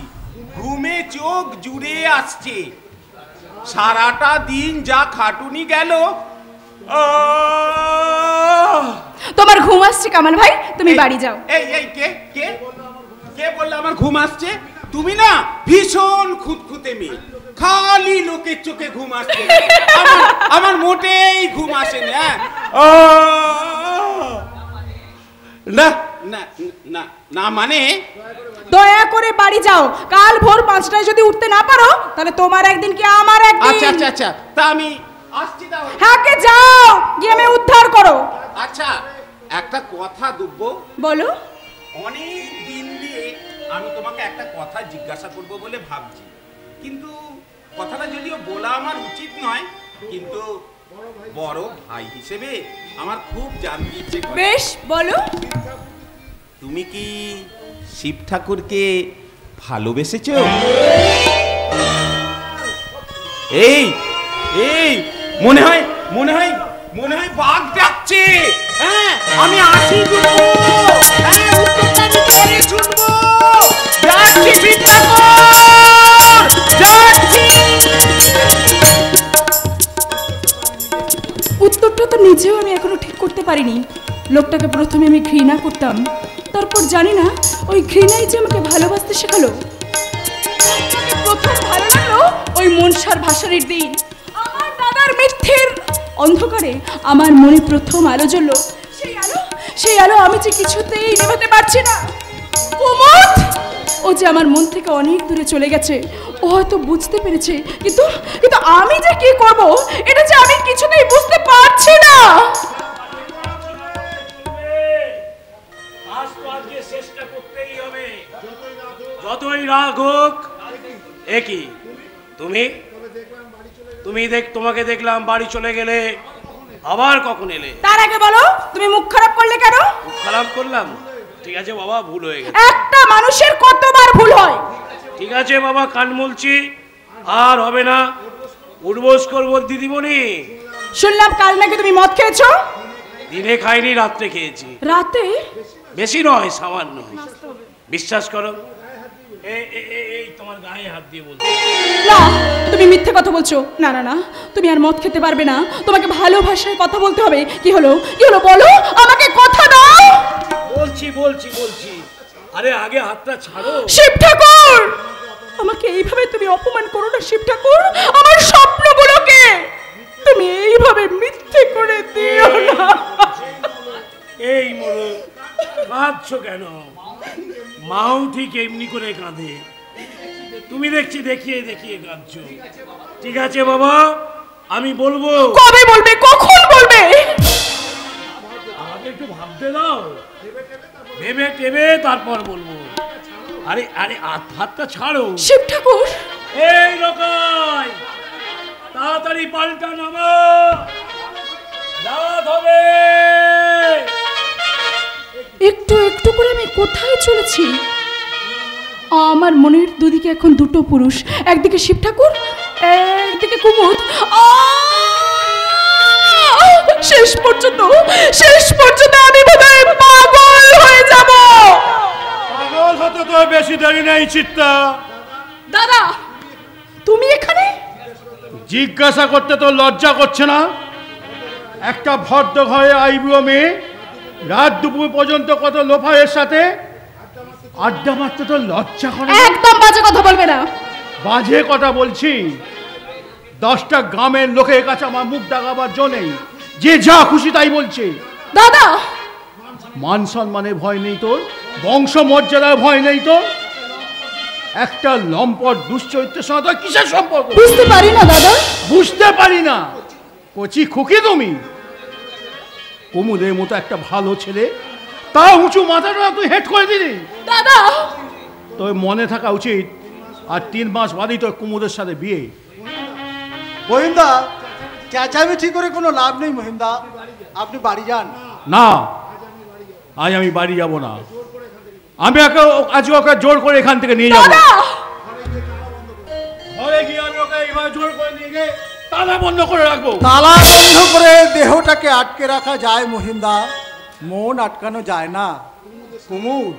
ঘুমে চোখ জুড়ে আসছে। সারাটা দিন যা খাটুনি গেল। তোমার ঘুম আসছে কামাল ভাই, তুমি বাড়ি যাও। এই কে কে কে বললে আমার ঘুম আসছে? তুমি না ভীষণ খুঁতখুঁতে মেয়ে, খালি লোকের চোখে ঘুম আসছে। আমার মোটেই ঘুম আসে না। না না না না, মানে দয়া করে বাড়ি যাও। কাল ভোর 5টায় যদি উঠতে না পারো, তাহলে তোমার একদিন কি আমার একদিন। আচ্ছা আচ্ছা আচ্ছা, তা আমি আসছি তাহলে। হ্যাঁ, কে যাও, গিয়ে আমি উদ্ধার করো। আচ্ছা, একটা কথা দুব্বো, বলো। অনেক দিন দিয়ে আমি তোমাকে একটা কথা জিজ্ঞাসা করব বলে ভাবছি, কিন্তু কথাটা যদিও বলা আমার উচিত নয়, কিন্তু বড় ভাই হিসেবে আমার খুব জানতে ইচ্ছে করে। বেশ, বলো। তুমি কি শিব ঠাকুরকে ভালোবেসেছো? এই এই মনে হয় বাঘ ডাকছে। হ্যাঁ, আমি আসি দুব্বো। হ্যাঁ, উত্তরটা আমি পরে শুনবো। যাচ্ছি শিব ঠাকুর, যাচ্ছি। উত্তরটা তো নিজেও আমি এখনো ঠিক করতে পারিনি। লোকটাকে প্রথমে আমি ঘৃণা করতাম, তারপর জানি না ওই ঘৃণাই যে আমাকে ভালোবাসতে শেখালো। প্রথম ভালো লাগলো ওই মনসার ভাসানির দিন। আমার দাদার মিথ্যের অন্ধকারে আমার মনে প্রথম আলো জ্বললো। সেই আলো আমি যে কিছুতেই নেভাতে পারছি না। কুমুদ, ও যে আমার মন থেকে অনেক দূরে চলে গেছে। ও হয়তো বুঝতে পেরেছে, কিন্তু আমি যে কি করব, এটা যে আমি কিছুতেই বুঝতে পারছি না। চেষ্টা করতেই হবে, যতই রাগ হোক। একই তোমাকে দেখলাম বাড়ি চলে গেলে, আবার কখন এলে? তার আগে বলো, তুমি মুখ খারাপ করলে কেন? মুখ খারাপ করলাম? ঠিক আছে বাবা, ভুল হয়ে গেছে। একটা মানুষের কতবার ভুল হয়। ঠিক আছে বাবা, কান মুলছি, আর হবে না। উঠবোস করবো দিদিমণি। শুনলাম কাল নাকি তুমি মদ খেয়েছো। দিনে খাইনি, রাত্রে খেয়েছি। রাতে? বেশি নয়, সামান্য। বিশ্বাস করো। এই তোমার গায়ে হাত দিয়ে বলছি। না, তুমি মিথ্যে কথা বলছো। না না না, তুমি আর মদ খেতে পারবে না। তোমাকে ভালোবাসায় কথা বলতে হবে। কি হলো বলো, আমাকে কথা দাও। বলছি। আরে আগে হাতটা ছাড়ো। শিব ঠাকুর, আমাকে এইভাবে তুমি অপমান করো না। শিব ঠাকুর, আমার স্বপ্নগুলোকে তুমি এইভাবে মিথ্যে করে দিও না। এই মরো, কাঁদছো কেন? মাও ঠিক এমনি করে কাঁদে। তুমি দেখছি দেখিয়ে কাঁদছো। ঠিক আছে বাবা, আমি বলবো। কবে বলবে, কখন বলবে? আমাকে একটু ভাবতে দাও, ভেবে টেবে তারপর বলবো। আরে হাতটা ছাড়ো। শিব ঠাকুর, এই রকাই, তাড়াতাড়ি পাল্টা নামা, রাত হবে। একটু একটু করে আমি কোথায় চলেছি? আমার মনের দুদিকে এখন দুটো পুরুষ, একদিকে শিব ঠাকুর, একদিকে কুমুদ। শেষ পর্যন্ত আমি বোধহয় পাগল হয়ে যাব। পাগল হতে তো বেশি দেরি নেই চিত্তা। দাদা, তুমি এখানে? জিজ্ঞাসা করতে তো লজ্জা করছে না? একটা ভদ্র ঘরে আইবুড়ো মেয়ে রাত দুপুর পর্যন্ত কত লোফায়ের সাথে আড্ডা মারতে তো লজ্জা করে? একদম বাজে কথা বলবে না। বাজে কথা বলছি? 10টা গ্রামের লোকের কাছে আমার মুখ দেখাবার জো নেই। যে যা খুশি তাই বলছে। দাদা, মান সম্মানে ভয় নেই তোর? বংশ মর্যাদার ভয় নেই তোর? একটা লম্পট দুশ্চরিত্রের সঙ্গে তোর কিসের সম্পর্ক? বুঝতে পারি না দাদা। বুঝতে পারি না? কচি খুকি তুমি? কুমুদের মতো একটা ভালো ছেলে, তা উঁচু মাথাটা তুই হেট করে দিলি। দাদা, তোর মনে থাকা উচিত আর 3 মাস বাদেই তোর কুমুদের সাথে বিয়ে। মহিমদা, চেঁচামেচি করে কোনো লাভ নেই মহিমদা, আপনি বাড়ি যান। না, আজ আমি বাড়ি যাব না। আমি আজ ওকে জোর করে এখান থেকে নিয়ে যাবো। ঘরে গিয়ে আমি ওকে এইভাবে জোর করে নিয়ে গিয়ে তালা বন্ধ করে রাখবো। তালা বন্ধ করে দেহটাকে আটকে রাখা যায় মহিমদা, মন আটকানো যায় না। কুমুদ,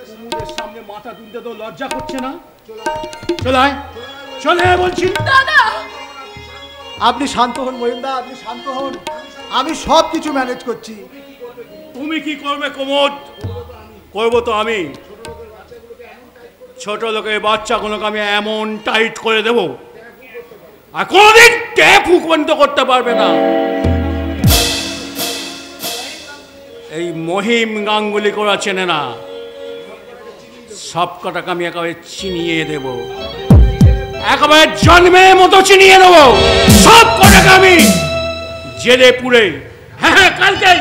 কুমুদের সামনে মাথা তুলতে তো লজ্জা করছে না? চলে চলে বলছি। দাদা, আপনি শান্ত হন মহিমদা, আপনি শান্ত হন, আমি সব কিছু ম্যানেজ করছি। তুমি কি করবে কুমুদ? করবো তো আমি। ছোট লোকের বাচ্চাগুলোকে আমি এমন টাইট করে দেব আর কোনদিন ট্যাপ হুক বন্ধ করতে পারবে না। এই মহিম গাঙ্গুলি করা চেনে না, সব কটাকে আমি একেবারে চিনিয়ে দেব, একেবারে জন্মের মতো চিনিয়ে দেবো সব কটাকে আমি জেলে পুরে। হ্যাঁ, কালকেই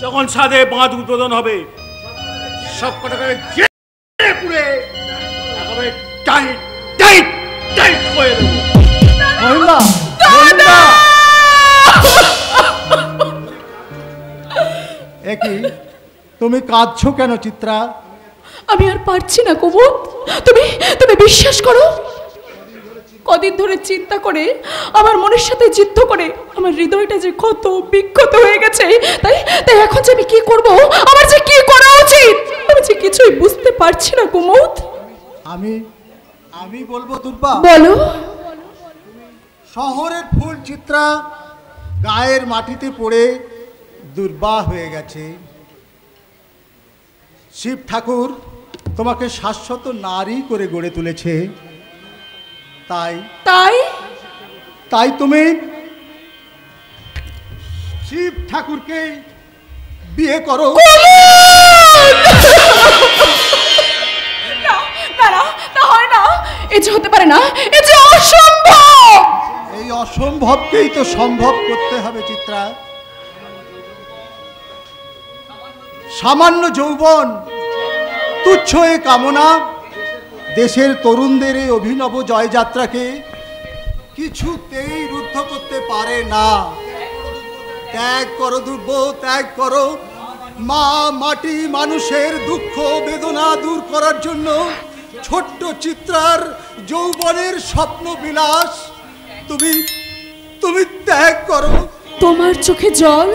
যখন ছাদে বাঁধ উদ্বোধন হবে সব কটাকে জেলে পুরে একেবারে টাইট টাইট টাইট করে দেবো। মহিমদা, মহিমদা, একই তুমি কাঁদছো কেন চিত্রা? আমি আর পারছি না কুমুদ। তুমি তুমি বিশ্বাস করো, কদিন ধরে চিন্তা করে আমার মনের সাথে যুদ্ধ করে আমার হৃদয়টা যে কত বিক্ষত হয়ে গেছে। তাই তাই এখন যে আমি কি করব, আমার যে কি করা উচিত, আমি যে কিছুই বুঝতে পারছি না কুমুদ। আমি বলবো দুর্বা। বলো। শহরের ফুল চিত্রা গায়ের মাটিতে পড়ে দুর্বাহ হয়ে গেছে। শিব ঠাকুর তোমাকে শাশ্বত নারী করে গড়ে তুলেছে। তাই তাই তাই তুমি শিব ঠাকুরকে বিয়ে করো। না, তা হয় না, এ যে হতে পারে না, এ যে অসম্ভব। এই অসম্ভবকেই তো সম্ভব করতে হবে চিত্রা। সামান্য যৌবন, তুচ্ছ এ কামনা দেশের তরুণদের এই অভিনব জয়যাত্রাকে কিছুতেই রুদ্ধ করতে পারে না। ত্যাগ করো দুর্ব, ত্যাগ করো। মা মাটি মানুষের দুঃখ বেদনা দূর করার জন্য ছোট্ট চিত্রার যৌবনের স্বপ্ন বিলাস তুমি তুমি ত্যাগ করো। তোমার চোখে জল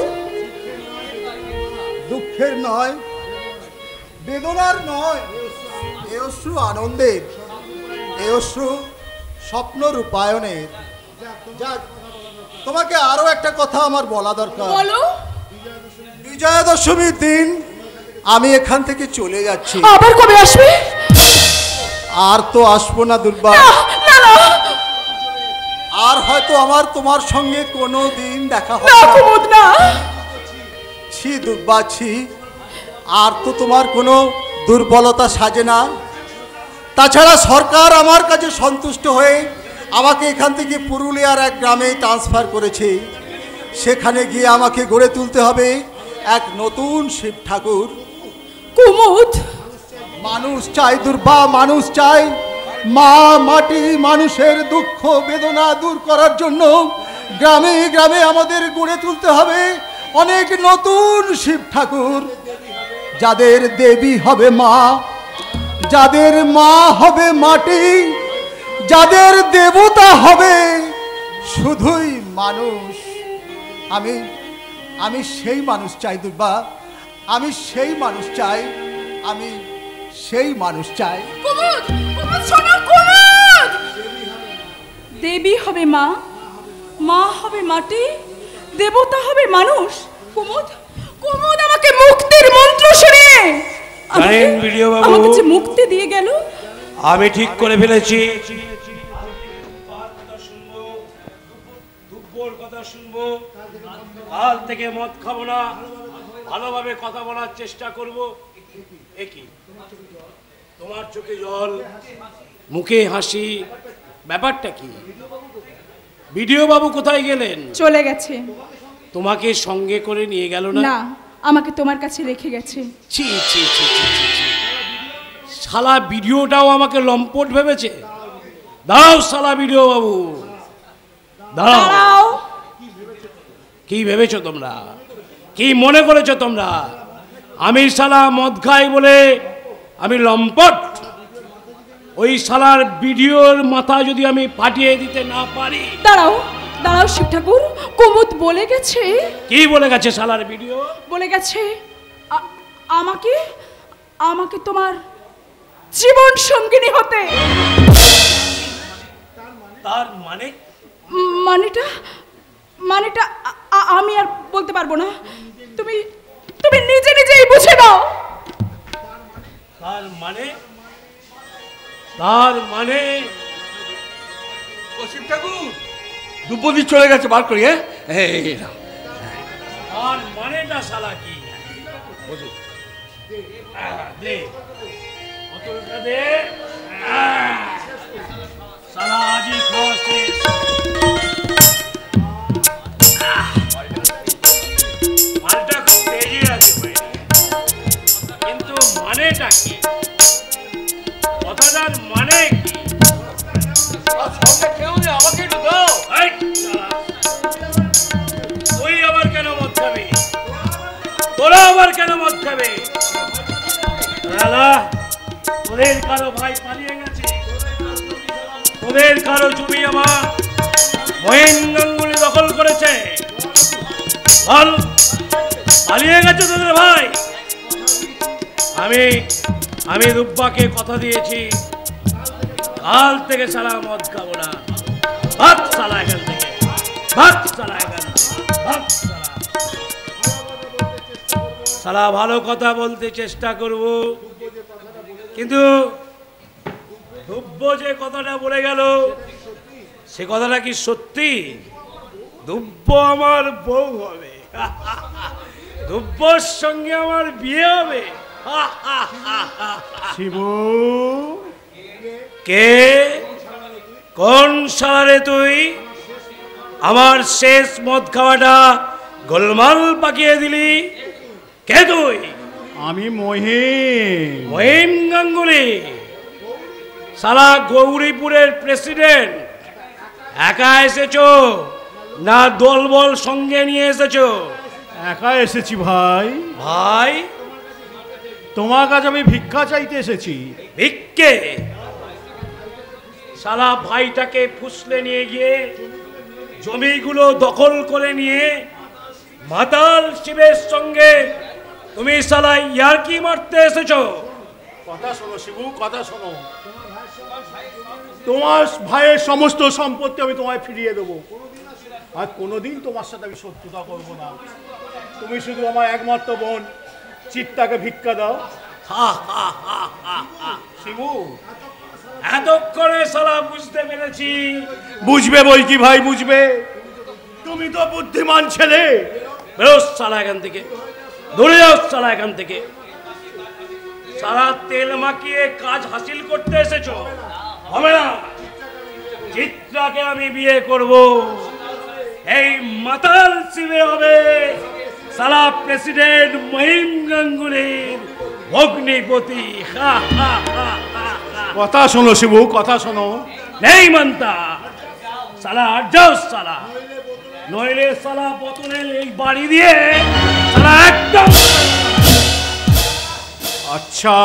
দুঃখের নয়, বেদনার নয়, এ অশ্রু আনন্দের, এ অশ্রু স্বপ্ন রূপায়ণের। যাক, তোমাকে আরো একটা কথা আমার বলা দরকার। বলো। বিজয়া দশমীর দিন আমি এখান থেকে চলে যাচ্ছি। আবার কবে আসবে? আর তো আসবো না দুর্বা। না না, আর হয়তো আমার তোমার সঙ্গে কোনো দিন দেখা হবে না। ছি দুর্বা, ছি। আর তো তোমার কোনো দুর্বলতা সাজে না। তাছাড়া সরকার আমার কাছে সন্তুষ্ট হয়ে আমাকে এখান থেকে পুরুলিয়ার এক গ্রামে ট্রান্সফার করেছে। সেখানে গিয়ে আমাকে গড়ে তুলতে হবে এক নতুন শিব ঠাকুর। কুমুদ, মানুষ চাই দুর্বা, মানুষ চাই। মা মাটি মানুষের দুঃখ বেদনা দূর করার জন্য গ্রামে গ্রামে আমাদের গড়ে তুলতে হবে অনেক নতুন শিব ঠাকুর, যাদের দেবী হবে মা, যাদের মা হবে মাটি, যাদের দেবতা হবে শুধুই মানুষ। আমি সেই মানুষ চাই দুর্বা, আমি সেই মানুষ চাই, আমি সেই মানুষ চাই। কুমুদ, কুমুদ শোনো, কুমুদ। দেবী হবে মা, মা হবে মাটি, দেবতা হবে মানুষ। কুমুদ, কুমুদ আমাকে মুক্তির মন্ত্র শুনিয়ে আমাকে যে মুক্তি দিয়ে গেল। আমি ঠিক করে ফেলেছি, শুনবো, কাল থেকে মদ খাবো না, ভালোভাবে কথা বলার চেষ্টা করব। একই তোমার চোখে জল, মুখে হাসি, ব্যাপারটা কি? বিডিও বাবু কোথায় গেলেন? চলে গেছে। তোমাকে সঙ্গে করে নিয়ে গেল না? না, আমাকে তোমার কাছে রেখে গেছে। ছি ছি ছি ছি ছি ছি। শালা ভিডিওটাও আমাকে লম্পট ভেবেছে। দাও শালা ভিডিও বাবু, দাও। কি ভেবেছো তোমরা? কি মনে করেছো তোমরা আমি শালা মদ খাই বলে আমি লম্পট? ওই শালার ভিডিওর মাথা যদি আমি ফাটিয়ে দিতে না পারি। দাঁড়াও দাঁড়াও শিব ঠাকুর, কুমুদ বলে গেছে। কি বলে গেছে শালার ভিডিও? বলে গেছে আমাকে আমাকে তোমার জীবন সঙ্গিনী হতে। তার মানে? মানেটা আমি আর বলতে পারবো না, তুমি তুমি নিজে নিজেই বুঝে নাও। তার মানে? তার মানে ও শিব ঠাকুর, দুপদি চলে গেছে, বার করি। তার মানেটা শালা কি? দে বোতলটা দে। শালা আজই খাওয়া শেষ। মালটা খুব তেজি আছে, কিন্তু মানেটা কি? কথাটার মানে কি? কেউ নেই, আমাকে একটু দাও। তুই আবার কেন মদ খাবি? তোরা আবার কেন মদ খাবে? তোদের কারো ভাই পালিয়ে গেছে, তোদের কারো জমি আমার মহেন গাঙ্গুলি দখল করেছে। বল, পালিয়ে গেছে তোদের ভাই? আমি রূপবাকে কথা দিয়েছি, কাল থেকে শালা মদ খাবো না। ভাত শালা এখান থেকে, ভাত শালা এখান থেকে, ভাত শালা। শালা ভালো কথা বলতে চেষ্টা করব, কিন্তু দুব্য যে কথাটা বলে গেল সে কথাটা কি সত্যি? দুব্য আমার বউ হবে, দুব্যর সঙ্গে আমার বিয়ে হবে। শিবু, কে? কোন শালারে তুই? আমার শেষ মদ খাওয়াটা গোলমাল পাকিয়ে দিলি। কে তুই? আমি মহিম, মহিম গাঙ্গুলি। শালা গৌরীপুরের প্রেসিডেন্ট। একা এসেছো না দলবল সঙ্গে নিয়ে এসেছো? একা এসেছি ভাই। ভাই, তোমার কাছে আমি ভিক্ষা চাইতে এসেছি। ভিক্ষে? শালা ভাইটাকে ফুসলে নিয়ে গিয়ে জমিগুলো দখল করে নিয়ে মাতাল শিবের সঙ্গে তুমি শালা ইয়ার্কি মারতে এসেছো? কথা শোনো শিবু, কথা শোনো। তোমার ভাইয়ের সমস্ত সম্পত্তি আমি তোমায় ফিরিয়ে দেবো, আর কোনোদিন তোমার সাথে আমি শত্রুতা করবো না। তুমি শুধু আমার একমাত্র বোন চিত্তাকে ভিক্ষা দাও। শিবু, এতক্ষণে শালা বুঝতে পেরেছি। বুঝবে বই কি ভাই, বুঝবে? তুমি তো বুদ্ধিমান ছেলে। বেরোস শালা এখান থেকে, দৌড়ে যাও শালা এখান থেকে। সারা তেল মাখিয়ে কাজ হাসিল করতে এসেছো? হবে না। চিত্রাকে আমি বিয়ে করব, এই মাতাল শিবে হবে সালা প্রেসিডেন্ট মহিম গাঙ্গুলির ভগ্নিপতি। কথা শোনো শিবু, কথা শোনো। নেই মানতা সালা, যাও সালা, নইলে সালা বোতলের এই বাড়ি দিয়ে সালা একদম। আচ্ছা,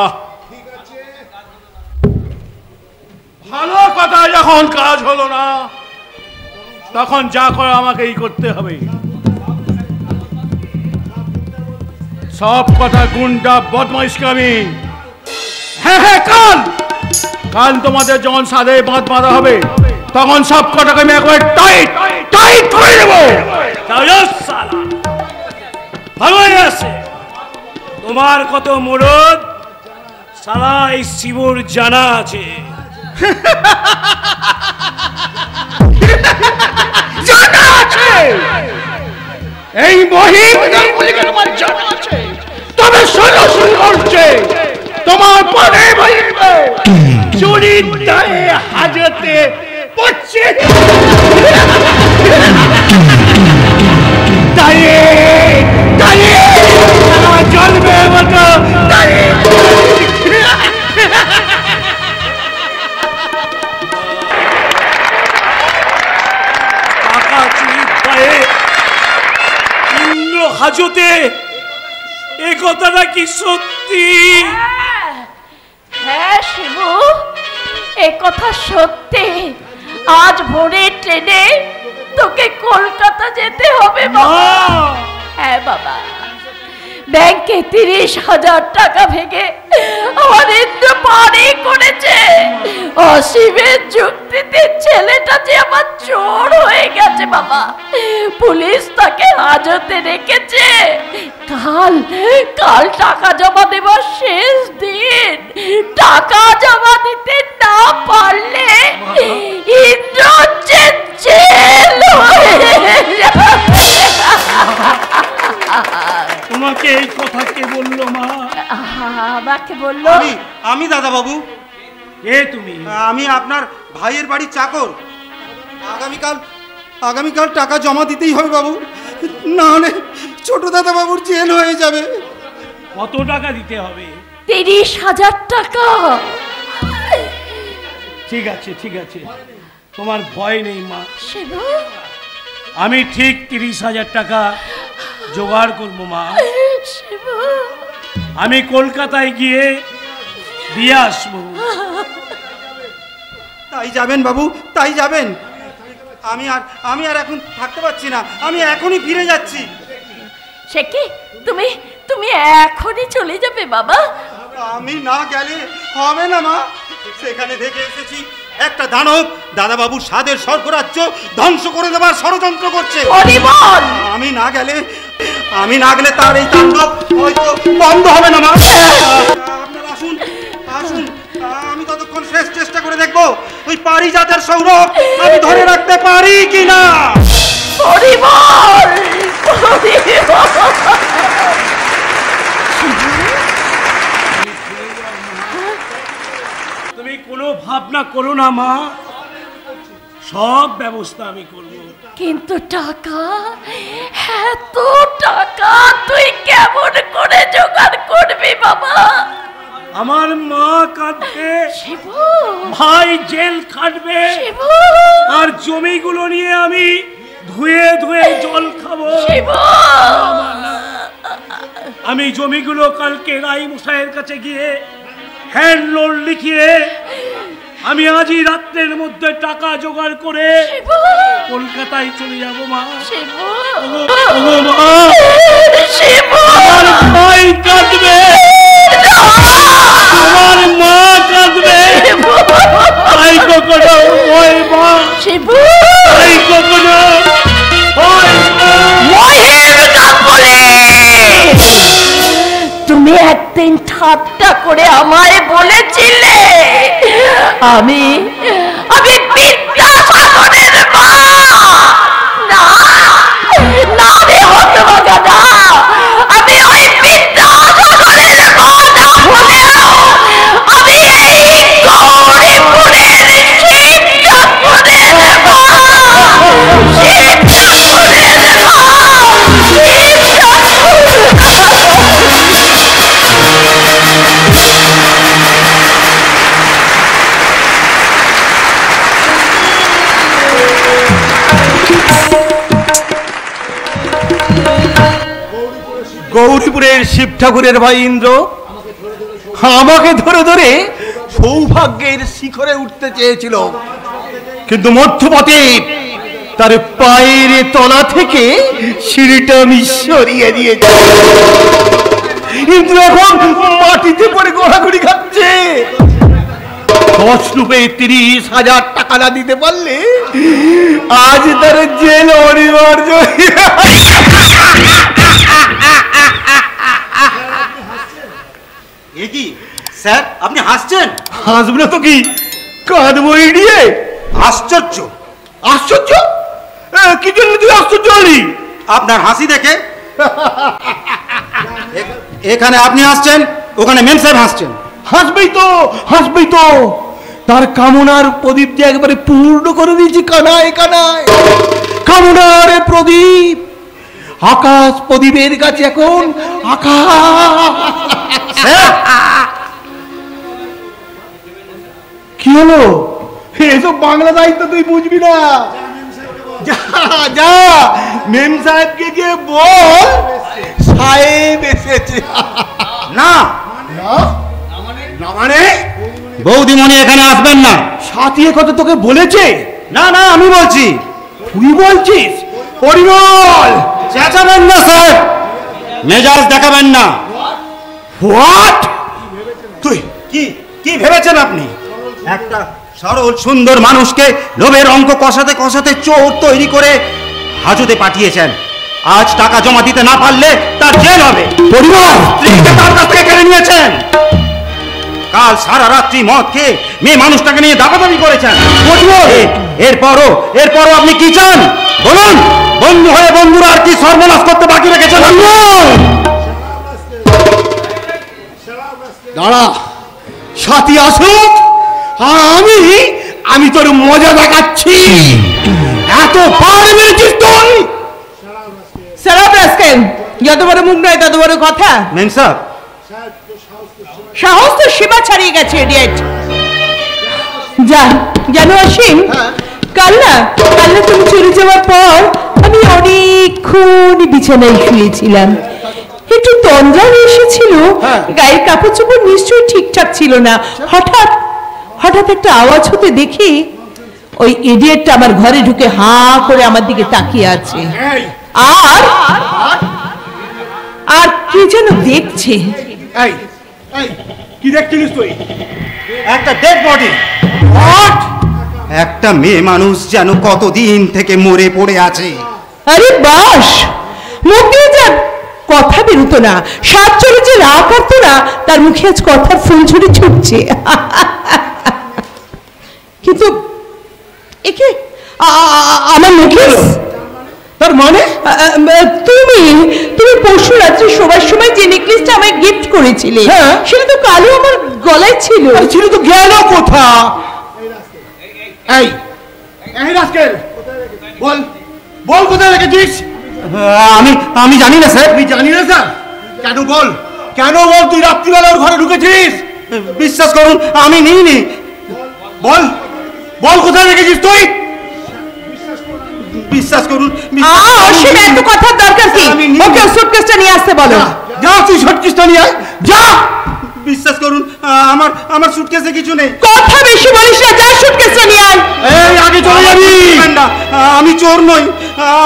ভালো কথা, যখন কাজ হলো না তখন যা করে আমাকেই করতে হবে। সব কথা গুন্ডা বদমাইশকে আমি, হ্যাঁ হ্যাঁ, কাল তোমাদের যখন সাদে বাঁধ বাঁধা হবে তখন সব কটাকে আমি একবার টাইট টাইট করে দেবো। ভালোই আছে তোমার কত মুরদ, সালা এই শিবুর জানা আছে। জানা আছে? এই মহিলাগুলিকে তোমার জানা আছে, তবে শোনো শুনছে তোমার পরে বলবে চুরির দায়ে হাজতে পড়ছে। দায়ে দায়ে জ্বলবে মতো দায়ে। ইন্দ্র হাজতে, এ কথাটা কি সত্যি? হ্যাঁ শিবু, এ কথা সত্যি। আজ ভোরে ট্রেনে তোকে কলকাতা যেতে হবে বাবা। হ্যাঁ বাবা, ব্যাংকে 30,000 টাকা ভেঙে আমার ইন্দ্র পারি করেছে। অসীমের যুক্তিতে ছেলেটা যে আমার চোর হয়ে গেছে বাবা। পুলিশ তাকে হাজতে রেখেছে। কাল টাকা জমা দেবার শেষ দিন। টাকা জমা দিতে না পারলে ইন্দ্র জেল হয়ে যাবে। তোমাকে এই কথা কে বললো মা? আমাকে বললো। আমি দাদা বাবু। এ তুমি? আমি আপনার ভাইয়ের বাড়ির চাকর। আগামীকাল টাকা জমা দিতেই হবে বাবু, না হলে ছোট দাদা বাবুর জেল হয়ে যাবে। কত টাকা দিতে হবে? 30,000 টাকা। ঠিক আছে ঠিক আছে, তোমার ভয় নেই মা। শিবু, আমি ঠিক 30,000 টাকা জোগাড় করবো মা। শিবু, আমি কলকাতায় গিয়ে দিয়ে আসবো। তাই যাবেন বাবু, তাই যাবেন। আমি আর এখন থাকতে পারছি না, আমি এখনই ফিরে যাচ্ছি। সে কি, তুমি এখনই চলে যাবে বাবা? আমি না গেলে হবে না মা। সেখানে দেখে এসেছি একটা দানব দাদাবাবুর স্বাদের স্বর্গরাজ্য ধ্বংস করে দেবার ষড়যন্ত্র করছে। আমি না গেলে তার এই তাণ্ডব হয়তো বন্ধ হবে না মা। আপনারা আসুন আসুন, আমি ততক্ষণ শেষ চেষ্টা করে দেখবো ওই পারিজাতের সৌরভ আমি ধরে রাখতে পারি কিনা। তুমি কোনো ভাবনা করো না মা, সব ব্যবস্থা আমি করব। কিন্তু টাকা, এত টাকা তুই কেমন করে জোগাড় করবি বাবা? আমার মা কাঁদবে, ভাই জেল খাটবে, আর জমিগুলো নিয়ে আমি ধুয়ে ধুয়ে জল খাবো। আমি জমিগুলো কালকে রাই মশাইয়ের কাছে গিয়ে হ্যান্ড লোন লিখিয়ে আমি আজই রাত্রের মধ্যে টাকা জোগাড় করে কলকাতায় চলে যাবো মা। আমার ভাই কাঁদবে, আমার মা কাঁদবে, তাই কখনো ওই মা, তাই কখনো তুমি একদিন ঠাট্টা করে আমায় বলেছিলে আমি বিদ্যাসাগরের মা। না না রে হতভাগা, না, আমি ওই বিদ্যাসাগরের মা না হলেও আমি এই গৌরীপুরের শিবঠাকুরের মা। গৌরীপুরের শিব ঠাকুরের ভাই ইন্দ্র আমাকে ধরে ধরে সৌভাগ্যের শিখরে উঠতে চেয়েছিল, কিন্তু মধ্যপথে তার পায়ের তলা থেকে সিঁড়িটা আমি সরিয়ে দিয়েছি। ইন্দ্র এখন মাটিতে পড়ে গোড়াগুড়ি খাচ্ছে। 10 রূপে 30,000 টাকা না দিতে পারলে আজ তার জেল অনিবার্য। কি স্যার আপনি হাসছেন? হাসব না তো কি, কাঁদবো এড়িয়ে। আশ্চর্য আশ্চর্য, কি জন্য তুই আশ্চর্য হলি? আপনার হাসি দেখে। এখানে আপনি হাসছেন, ওখানে মেম সাহেব হাসছেন। হাসবেই তো, তার কামনার প্রদীপ দিয়ে একবারে পূর্ণ করে দিয়েছি কানায় কানায়। কামনার প্রদীপ, আকাশ প্রদীপের কাছে এখন আকাশ। কি হলো? এসব বাংলা সাহিত্য তুই বুঝবি না। যা মেম সাহেবকে গিয়ে বল সাহেব এসেছে। না মানে বৌদিমণি এখানে আসবেন না। সাথী কথা তোকে বলেছে? না আমি বলছি। তুই বলছিস? পরিমল চেঁচাবেন না স্যার, মেজাজ দেখাবেন না। হোয়াট? তুই কি ভেবেছেন আপনি? একটা সরল সুন্দর মানুষকে লোভের অঙ্ক কষাতে কষাতে চোর তৈরি করে হাজতে পাঠিয়েছেন। আজ টাকা জমা দিতে না পারলে তার জেল হবে। পরিবার স্ত্রীকে তার কাছ থেকে কেড়ে নিয়েছেন। কাল সারা রাত্রি মদ খেয়ে মেয়ে মানুষটাকে নিয়ে দাবাদাবি করেছেন। এরপরও আপনি কি চান বলুন? বন্ধু হয়ে বন্ধুরা আর কি সর্বনাশ করতে বাকি রেখেছেন? দাঁড়া, সাথী আসুক, আমি তোর মজা দেখাচ্ছি। এত পার মেরেছিস তুই? সারাপ রাস্কেল, যত বড় মুখ নয় তত বড় কথা। মেম সাহেব, সাহস তো সীমা ছাড়িয়ে গেছে ইডিয়েট। জানো অসীম, কাল না তুমি চলে যাওয়ার পর আমি অনেকক্ষণ বিছানায় শুয়েছিলাম। একটু তন্দ্রাও এসেছিল, গায়ের কাপড় চোপড় নিশ্চয়ই ঠিকঠাক ছিল না। হঠাৎ একটা আওয়াজ হতে দেখি ওই ইডিয়েটটা আমার ঘরে ঢুকে হাঁ করে আমার দিকে তাকিয়ে আছে। আর কি যেন দেখছে। কি দেখছিস তুই? একটা ডেড বডি। একটা মেয়ে মানুষ যেন কতদিন থেকে মরে পড়ে আছে। আরে বাস, মুখ দিয়ে যা কথা বেরোতো না, সাত চলে যে রাগ করতো না, তার মুখে আজ কথার ফুলঝুরি ছুটছে। কিন্তু একে আমার মুখে তার মানে তুমি পরশু রাত্রে শোবার সময় যে নেকলেসটা আমায় গিফট করেছিলে, সেটা তো কালো আমার গলায় ছিল। তো গেল কোথা? এই রাস্কেল, বল কোথায় রেখেছিস? আমি জানি না স্যার। তুই জানি না স্যার? কেন বল তুই রাত্রিবেলা ওর ঘরে ঢুকেছিস? বিশ্বাস করুন আমি নিইনি। বল কোথায় রেখেছিস তুই? বিশ্বাস করুন। এত কথার দরকার কি? ওকে সুটকেসটা নিয়ে আসতে বলো। যা তুই সুটকেসটা নিয়ে আয়, যা। বিশ্বাস করুন আমার সুটকেসে কিছু নেই। কথা বেশি বলিস না, যা সুটকেসটা নিয়ে আয়। এই আগে চলে যাবি। আমি চোর নই,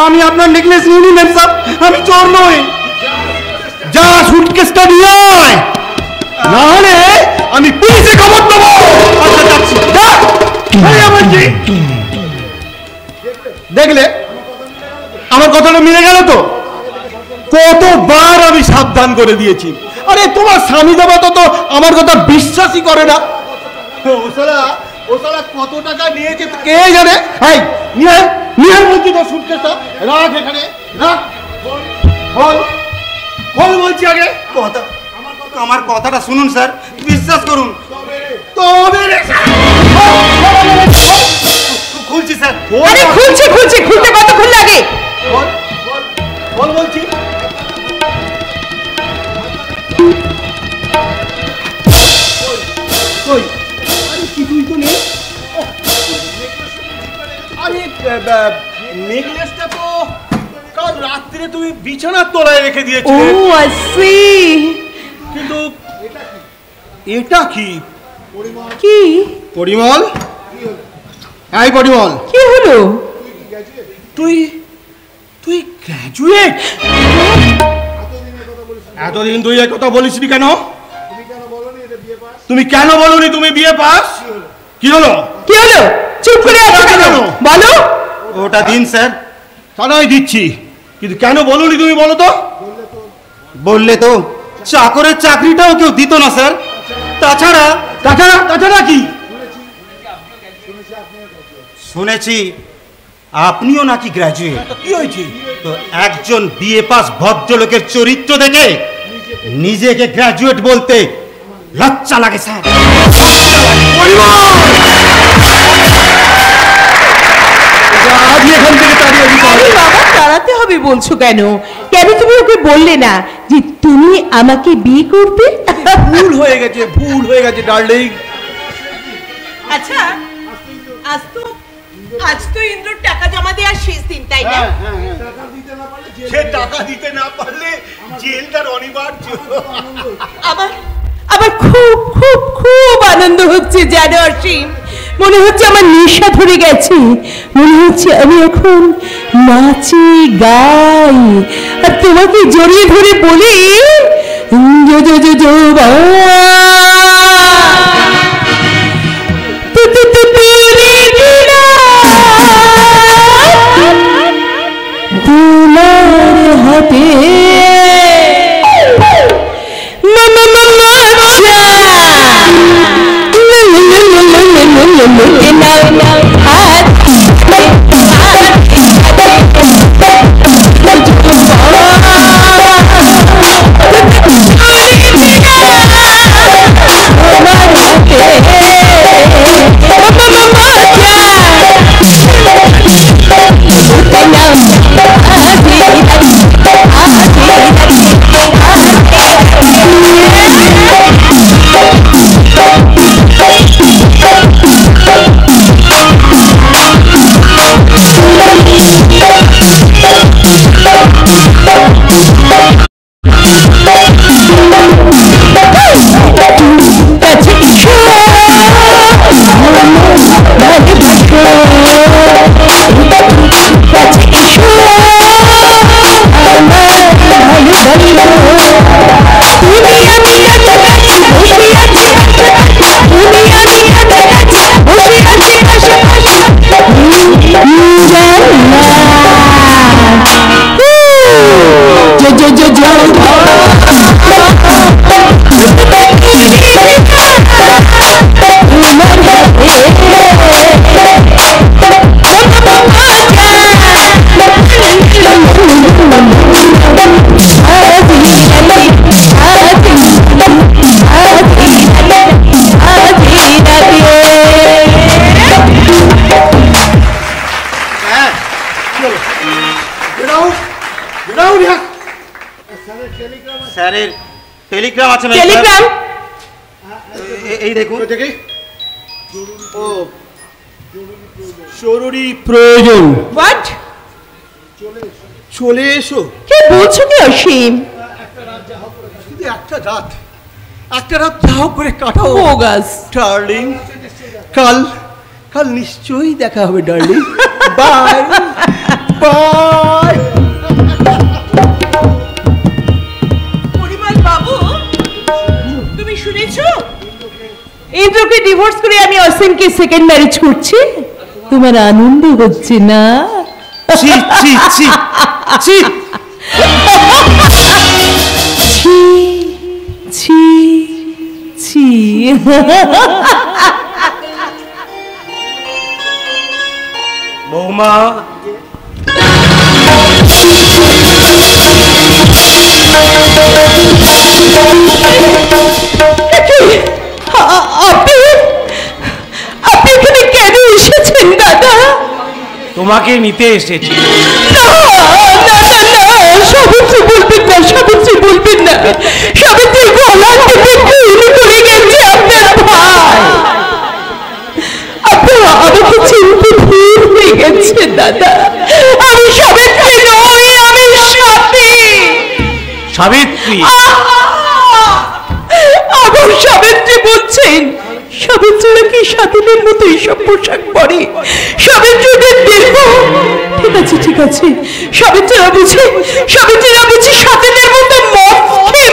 আমি আপনার নেকলেস নিইনি ম্যাম সাহেব, আমি চোর নই। যা সুটকেসটা নিয়ে আয়, না হলে আমি পুলিশে খবর দেবো। আচ্ছা যাচ্ছি। দেখলে আমার কথাটা মিলে গেল তো? কতবার আমি সাবধান করে দিয়েছি। আরে তোমার স্বামী দেবতা তো আমার কথা বিশ্বাসই করে না। ও শালা কত টাকা নিয়েছে কে জানে। নিয়ে বলছি তো সুটকেসটা রাখ এখানে, রাখ। বল বলছি আগে আমার কথাটা শুনুন স্যার, বিশ্বাস করুন। খুলছি স্যার। খুলছে খুলতে কতক্ষণ লাগে? বল বলছি। কিছুই তো নেই। আরে নেকলেসটা তো কাল রাত্রে তুমি বিছানার তলায় রেখে দিয়েছিলে। ও আসি। কিন্তু এটা কি? কি পরিমল? এই পরিমল, কি হলো? তুই গ্র্যাজুয়েট? এতদিন তুই এই কথা বলিসনি কেন? তুমি কেন বলনি তুমি বিয়ে পাস? কি হলো? চুপ করে আছো কেন? বলো। ওটা দিন স্যার। তাই দিচ্ছি, কিন্তু কেন বলনি তুমি বলো তো? বললে তো চাকরের চাকরিটাও কেউ দিত না স্যার। তাছাড়া কি শুনেছি আপনিও নাকি গ্র্যাজুয়েট? কি হয়েছে? তো একজন বিএ পাস ভদ্রলোকের চরিত্র দেখে নিজেকে গ্র্যাজুয়েট বলতে লজ্জা লাগে স্যার। বাবা তাড়াতে হবে বলছো কেন? কেন তুমি ওকে বললে না যে তুমি আমাকে বিয়ে করবে? ভুল হয়ে গেছে ডার্লিং। আচ্ছা আজ তো ইন্দ্রর টাকা জমা দেওয়ার শেষ দিন, তাই না? সে টাকা দিতে না পারলে জেল তার অনিবার্য। আবার খুব খুব খুব আনন্দ হচ্ছে জানো অসীম। মনে হচ্ছে আমার নেশা ধরে গেছে, মনে হচ্ছে আমি এখন নাচি গাই আর তোমাকে জড়িয়ে ধরে বলি তোমার হাতে স্যারের টেলিগ্রাম আছে। টেলিগ্রাম এই দেখুন। দেখি। ও জরুরি প্রয়োজন। হোয়াট? চলে এসো। কি বলছো কি অসীম? শুধু একটা রাত যাও করে কাটাও বোগাস ডার্লিং। কাল নিশ্চয়ই দেখা হবে ডার্লিং। Bye bye. পরিমল বাবু, তুমি শুনেছো ইন্দ্রকে ডিভোর্স করে আমি অসীমকে সেকেন্ড ম্যারেজ করছি? তোমার আনন্দ হচ্ছে না? ছি ছি ছি ছি ছি ছি। বৌমা, আপনি এখানে কেন এসেছেন দাদা? তোমাকে নিতে এসেছি। সাবিত্রী বলবেন না, সাবিত্রী বলবেন না। সাবিত্রী গলা টিপে খুন করে গেছে আপনার ভাই। আপনারা আমাকে চিনতে ভুল হয়ে গেছে দাদা। আমি সাবিত্রী নই, আমি সাথী। সাবিত্রী? আবার সাবিত্রী বলছেন? সাবিত্রীরা কি সাথীদের মতো এইসব পোশাক পরে? সাবিত্রীদের দেহ ঠিক আছে। সাবিত্রীরা বুঝি সাথীদের মতো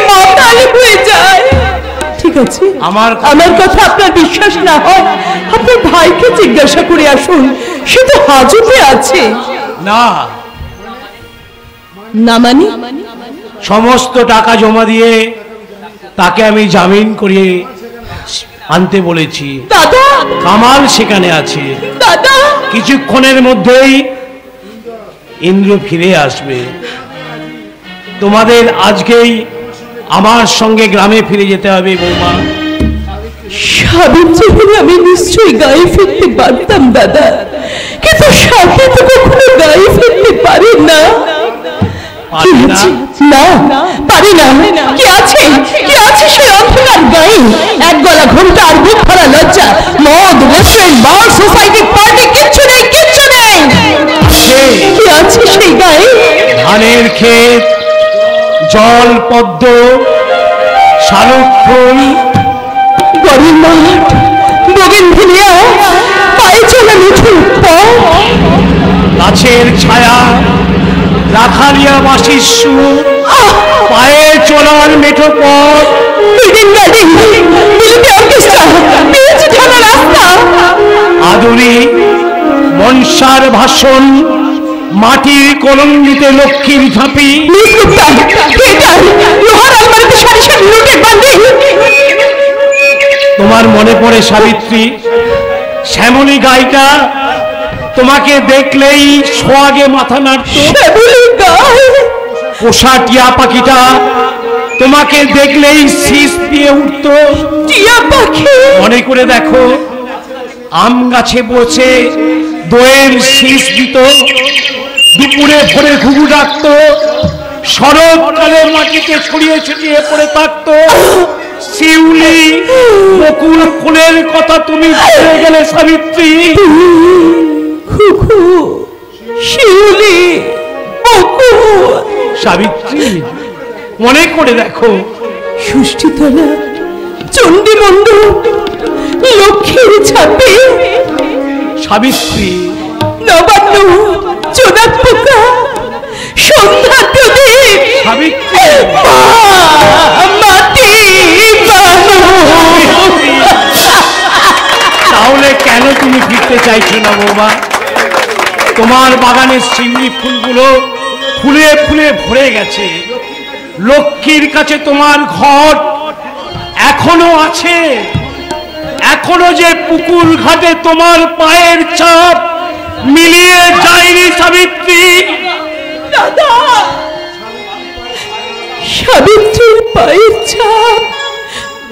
মাতাল হয়ে যায়। ঠিক আছে, আমার কথা আপনার বিশ্বাস না হয় আপনার ভাইকে জিজ্ঞাসা করে আসুন, সে তো হাজতে আছে। না না মানে? সমস্ত টাকা জমা দিয়ে তাকে আমি জামিন করিয়ে আনতে বলেছি। দাদা, কামাল সেখানে আছে। দাদা, কিছুক্ষণের মধ্যেই ইন্দ্র ফিরে আসবে। তোমাদের আজকেই আমার সঙ্গে গ্রামে ফিরে যেতে হবে বৌমা। সাবিত্রী হলে আমি নিশ্চয়ই গায়ে ফিরতে পারতাম দাদা, কিন্তু সাথে তো কখনো গায়ে ফিরতে পারে না। না পারি না। কি আছে সেই অন্ধকার গায়ে? এক গলা ঘন্টা আর বুক ভরা লজ্জা, মদ, রেস্টুরেন্ট, বার, সোসাইটি, পার্টি, কিচ্ছু নেই। কি আছে সেই গায়ে? ধানের ক্ষেত, জল, পদ্ম, শালুক ফুল, গরিব মাঠ, বগিনভিলিয়া, পায়ে চলা মিঠুন পথ, গাছের ছায়া, রাখালিয়া বাঁশির সুর, পায়ে চলার মেঠো পথ, আদুরি, মনসার ভাষণ, মাটির কলঙ্কিতে লক্ষ্মীর ঝাঁপি, তোমার মনে পড়ে সাবিত্রী, শ্যামলী গাইটা তোমাকে দেখলেই সোয়াগে মাথা নাড়ত। পোষা টিয়া পাখিটা তোমাকে দেখলেই শীষ দিয়ে উঠত। টিয়া পাখি মনে করে দেখো, আম গাছে বসে দোয়ের শীষ দিত, দুপুরে ভোরে ঘুঘু ডাকত, শরৎকালে মাটিতে ছড়িয়ে ছিটিয়ে পড়ে থাকত। শিউলি, বকুল ফুলের কথা তুমি ভুলে গেলে সাবিত্রী। শিউলি, বকুল, সাবিত্রী মনে করে দেখো, ষষ্ঠীতলা, চণ্ডীমণ্ডপ, লক্ষ্মীর ছাপে, সাবিত্রী, নবান্ন, চোদাত পোকা, সন্ধ্যা প্রদীপ, সাবিত্রী, মাটি তাহলে কেন তুমি ফিরতে চাইছো না বৌমা? তোমার বাগানের শিউলি ফুলগুলো ফুলে ফুলে ভরে গেছে। লক্ষ্মীর কাছে তোমার ঘর এখনো আছে। এখনো যে পুকুর ঘাটে তোমার পায়ের ছাপ মিলিয়ে যায়নি সাবিত্রী। দাদা, সাবিত্রীর পায়ের ছাপ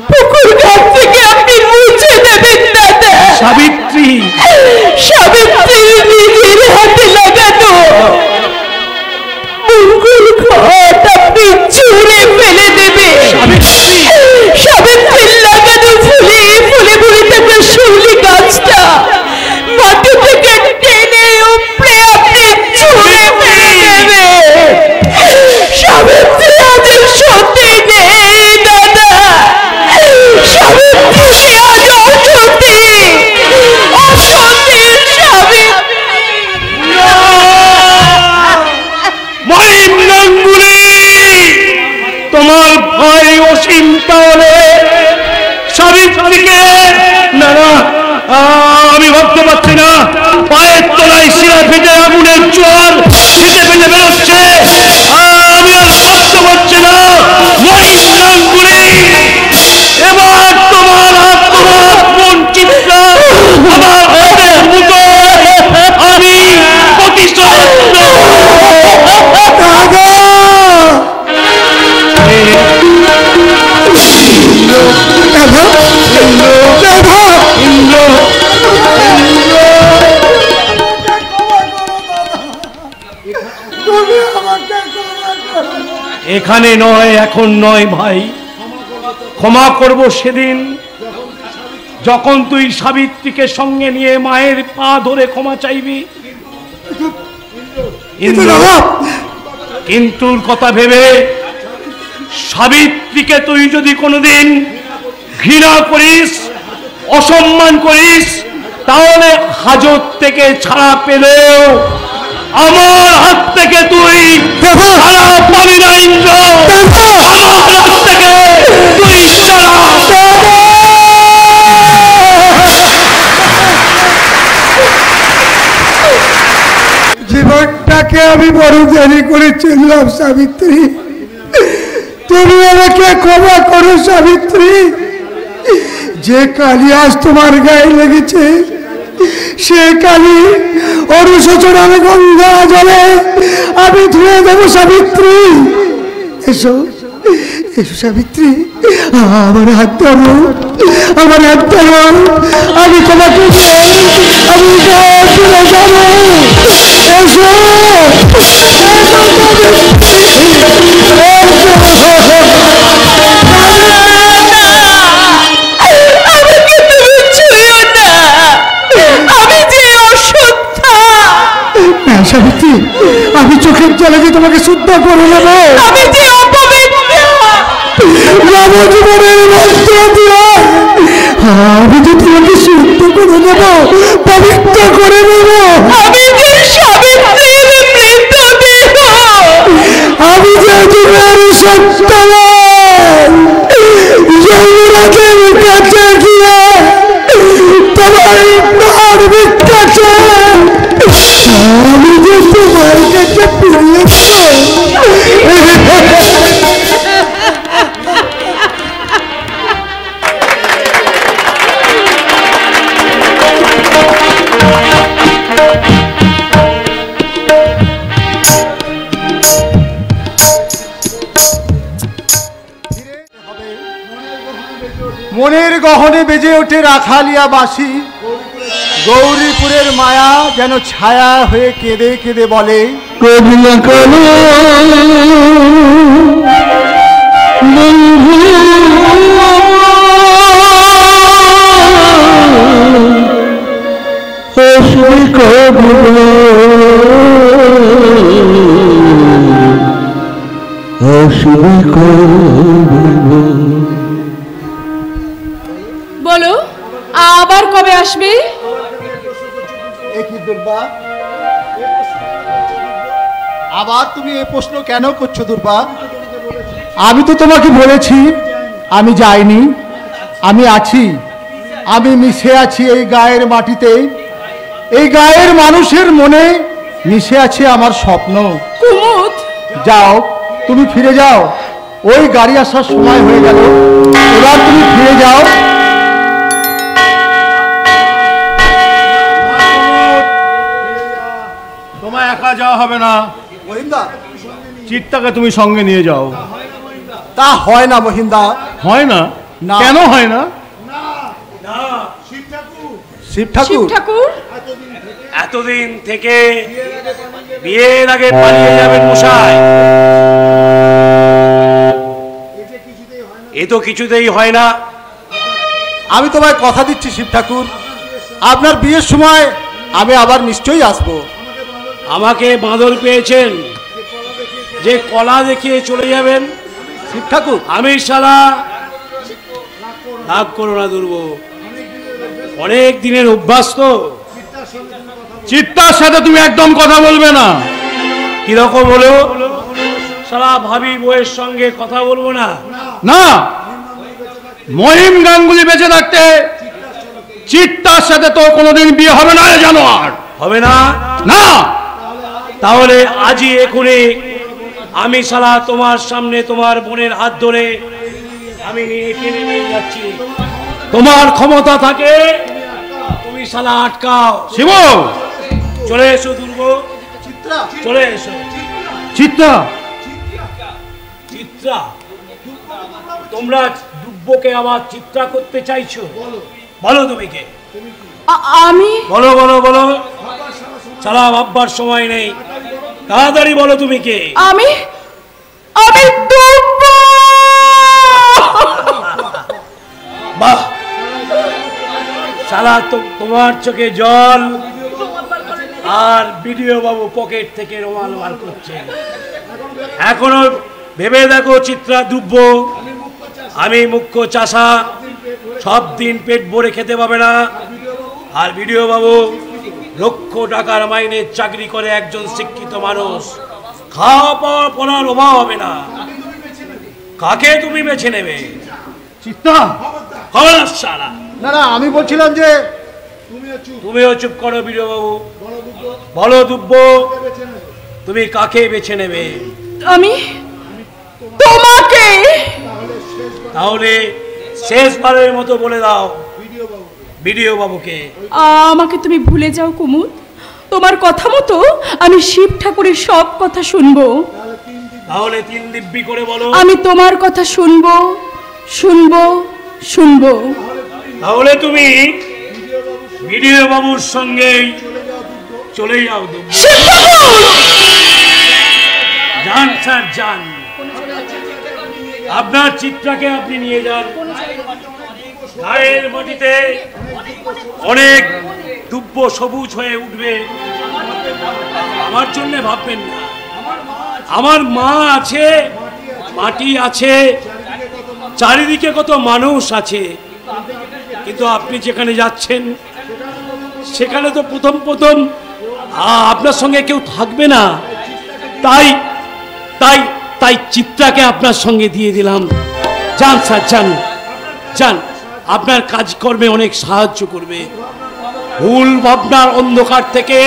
পুকুর ঘাট থেকে আপনি মুছে দেবেন দাদা। সাবিত্রী, সাবিত্রীর নিজের হাতে লাগানো মঙ্গল ঘট আপনি ছুঁড়ে ফেলে দেবে। সাবিত্রীর লাগানো ফুলে ফুলে ভরে থাকা শিউলি গাছটা মাটি থেকে টেনে উপড়ে আপনি ছুঁড়ে ফেলে দেবে। সাবিত্রী আজ সত্যি নেই দাদা, সাবিত্রী আজ অসতী, অসতী সাবিত্রী। তোমার ভয় অসীম, তাহলে সাবিত্রীকে না না আমি ভাবতে পারছি না। পায়ের তলায় শিরা ফেটে আগুনের জল ফেটে ফেটে বেরোচ্ছে, আমি আর ভাবতে পারছি না। এবার তোমার হাত তোমার বঞ্চিতটা আমার হাতের মতো আমি প্রতিশোধ এখানে নয়, এখন নয় ভাই। ক্ষমা করব সেদিন যখন তুই সাবিত্রীকে সঙ্গে নিয়ে মায়ের পা ধরে ক্ষমা চাইবি। কিন্তু কথা ভেবে সাবিত্রীকে তুই যদি কোনোদিন ঘৃণা করিস, অসম্মান করিস, তাহলে হাজত থেকে ছাড়া পেলেও আমার হাত থেকে তুই ছাড়া পাবি না ইন্দ্র। আমার হাত থেকে তুই ছাড়া জীবনটাকে আমি বড় দেরি করে চললাম সাবিত্রী, তুমি আমাকে ক্ষমা করো সাবিত্রী। যে কালিয়াস তোমার গায়ে লেগেছে সে কালী অনুশোচনার গঙ্গা জলে আমি ধুয়ে দেবো সাবিত্রী। এসো এসো সাবিত্রী, আমার হাত ধরো, আমার হাত ধরো, আমি তোমাকে আমি চলে যাবো। এসো সাবিত্রী, আমি চোখের জলে যে তোমাকে শুদ্ধ করে নেবো। আমি যে জীবনের মন্ত্র দিয়ে আমি যে তোমাকে শুদ্ধ করে নেব, পবিত্র করে নেব। আমি যে সাবিত্রীর মৃতদেহ, আমি যে জীবনের সত্য যৌবরাজের কাছে গিয়ে তোমার প্রাণ ভিক্ষা চাই। আমি যে তোমার কাছে ফিরিয়ে মনের গহনে বেজে ওঠে রাখালিয়া বাসি। গৌরীপুরের মায়া যেন ছায়া হয়ে কেঁদে কেঁদে বলে, বলো আবার কবে আসবে? আবার তুমি এই প্রশ্ন কেন করছো দুর্বা? আমি তো তোমাকে বলেছি আমি যাইনি, আমি আছি, আমি মিশে আছি এই গায়ের মাটিতে, এই গায়ের মানুষের মনে মিশে আছে আমার স্বপ্ন। কুমুদ, যাও তুমি ফিরে যাও, ওই গাড়ি আসার সময় হয়ে গেল, এবার তুমি ফিরে যাও। তোমার একা যাওয়া হবে না, চিত্তাকে তুমি সঙ্গে নিয়ে যাও। তা হয় না মহিন্দা। হয় না? কেন হয় না? শিব ঠাকুর এতদিন থেকে বিয়ের আগে পালিয়ে যাবেন মশাই, এ তো কিছুতেই হয় না। আমি তোমায় কথা দিচ্ছি শিব ঠাকুর, আপনার বিয়ের সময় আমি আবার নিশ্চয়ই আসবো। আমাকে বাঁদর পেয়েছেন যে কলা দেখিয়ে চলে যাবেন শিব ঠাকুর? আমি শালা রাগ করো না দুর্ব, অনেক দিনের অভ্যাস তো। চিত্তার সাথে তুমি একদম কথা বলবে না। কিরকম হলো? শালা ভাবি বউয়ের সঙ্গে কথা বলবো না? না, মহিম গাঙ্গুলি বেঁচে থাকতে চিত্তার সাথে তো কোনোদিন বিয়ে হবে না। জানোয়ার হবে না? না। তাহলে আজই এখনই আমি শালা তোমার সামনে তোমার বোনের হাত ধরে আমি টেনে নিয়ে যাচ্ছি। তোমার ক্ষমতা থাকে তুমি শালা আটকাও। শিব, চলে এসো দুর্গ, চলে এসো। চিত্রা, চিত্রা, তোমরা দুব্বকে আবার চিত্রা করতে চাইছো? বলো তুমি কে? আমি। বলো বলো বলো, শালা ভাববার সময় নেই, তাড়াতাড়ি বলো তুমি কে? আমি আমি দুব্ব। বাহ, শালা তোমার চোখে জল, আর বিডিও বাবু পকেট থেকে রুমাল বার করছে। এখনো ভেবে দেখো চিত্রা দুব্ব, আমি মুখ্য চাষা, সব দিন পেট ভরে খেতে পাবে না। আর বিডিও বাবু লক্ষ টাকার মাইনে চাকরি করে একজন শিক্ষিত মানুষ, খাওয়া পাওয়া পড়ার অভাব হবে না। কাকে তুমি বেছে নেবে? চিত্রা, খবর শালা। না না, আমি বলছিলাম যে তুমিও চুপ করো বিডিও বাবু। বলো দুব্ব, তুমি কাকে বেছে নেবে? আমি তোমাকে। তাহলে শেষবারের মতো বলে দাও, বিডিও বাবুকে। আমাকে তুমি ভুলে যাও কুমুদ, তোমার কথা মতো আমি শিব ঠাকুরের সব কথা শুনবো। তাহলে 3 দিব্যি করে বলো। আমি তোমার কথা শুনবো শুনবো শুনবো। তাহলে তুমি বিডিও বাবুর সঙ্গে চলে যাও। যান স্যার যান, আপনার চিত্রাকে আপনি নিয়ে যান। গায়ের মাটিতে অনেক দুব্য সবুজ হয়ে উঠবে, আমার জন্য ভাববেন না। আমার মা আছে, মাটি আছে, চারিদিকে কত মানুষ আছে, কিন্তু আপনি যেখানে যাচ্ছেন সেখানে তো প্রথম আপনার সঙ্গে কেউ থাকবে না। তাই তাই তাই চিত্রাকে আপনার সঙ্গে দিয়ে দিলাম। যান স্যার যান যান, আপনার কাজকর্মে অনেক সাহায্য করবে। ভুল ভাবনার অন্ধকার থেকে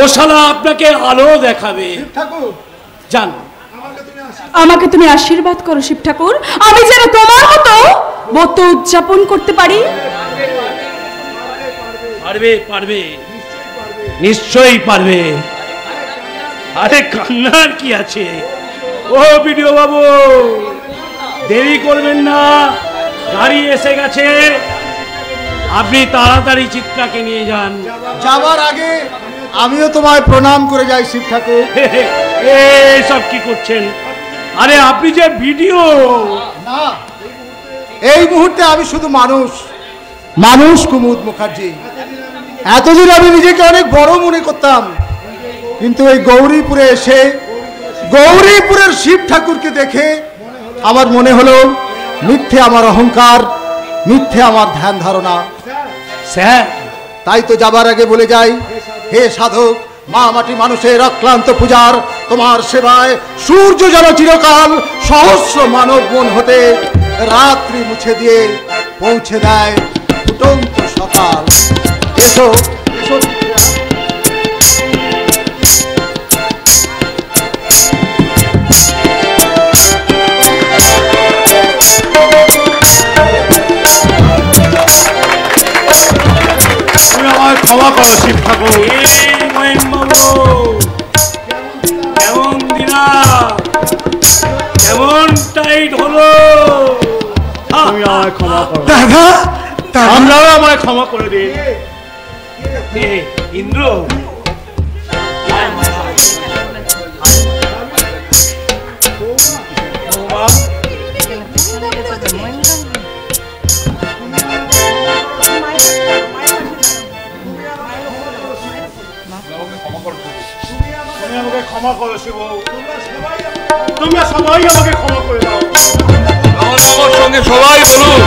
ও শালা আপনাকে আলো দেখাবে। যান। আমাকে তুমি আশীর্বাদ করো শিব ঠাকুর, আমি যেন তোমার মতো ব্রত উদযাপন করতে পারি। পারবে পারবে, নিশ্চয়ই পারবে। আরে কান্নার কি আছে? ও বিডিও বাবু, দেরি করবেন না, গাড়ি এসে গেছে। আপনি তাড়াতাড়ি চিত্রাকে নিয়ে যান। যাবার আগে আমিও তোমায় প্রণাম করে যাই শিব ঠাকুর। সব কি করছেন? আরে আপনি যে ভিডিও না, এই মুহূর্তে আমি শুধু মানুষ কুমুদ মুখার্জি। এতদিন আমি নিজেকে অনেক বড় মনে করতাম, কিন্তু এই গৌরীপুরে এসে গৌরীপুরের শিব ঠাকুরকে দেখে আমার মনে হলো মিথ্যে আমার অহংকার, মিথ্যে আমার ধ্যান ধারণা। স্যার তাই তো যাবার আগে বলে যাই, হে সাধক, মা মাটি মানুষের অক্লান্ত পূজার তোমার সেবায় সূর্য যেন চিরকাল সহস্র মানব মন হতে রাত্রি মুছে দিয়ে পৌঁছে দেয় ফুটন্ত সকাল। এসো এসো। ক্ষমা করো শিব ঠাকুর। কেমন দিনা, কেমন টাইট হলো। তুমি আমায় ক্ষমা করো দাদা, আমরাও আমায় ক্ষমা করে দিই। ইন্দ্র ক্ষমা করো শিব, তোমরা সবাই আমাকে ক্ষমা করে দাও। আমার সঙ্গে সবাই বলুন,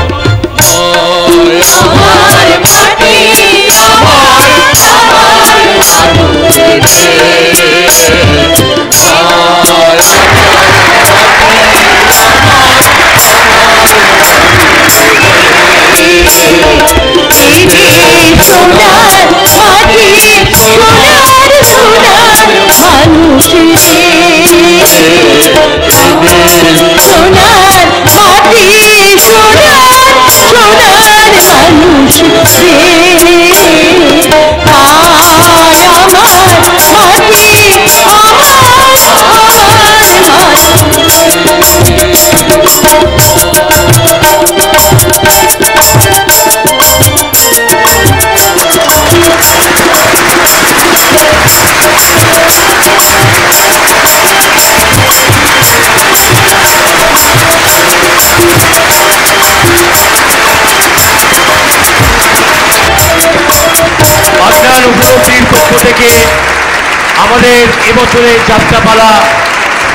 আমাদের এবছরের যাত্রাপালা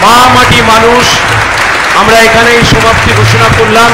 মা মাটি মানুষ আমরা এখানেই সমাপ্তি ঘোষণা করলাম।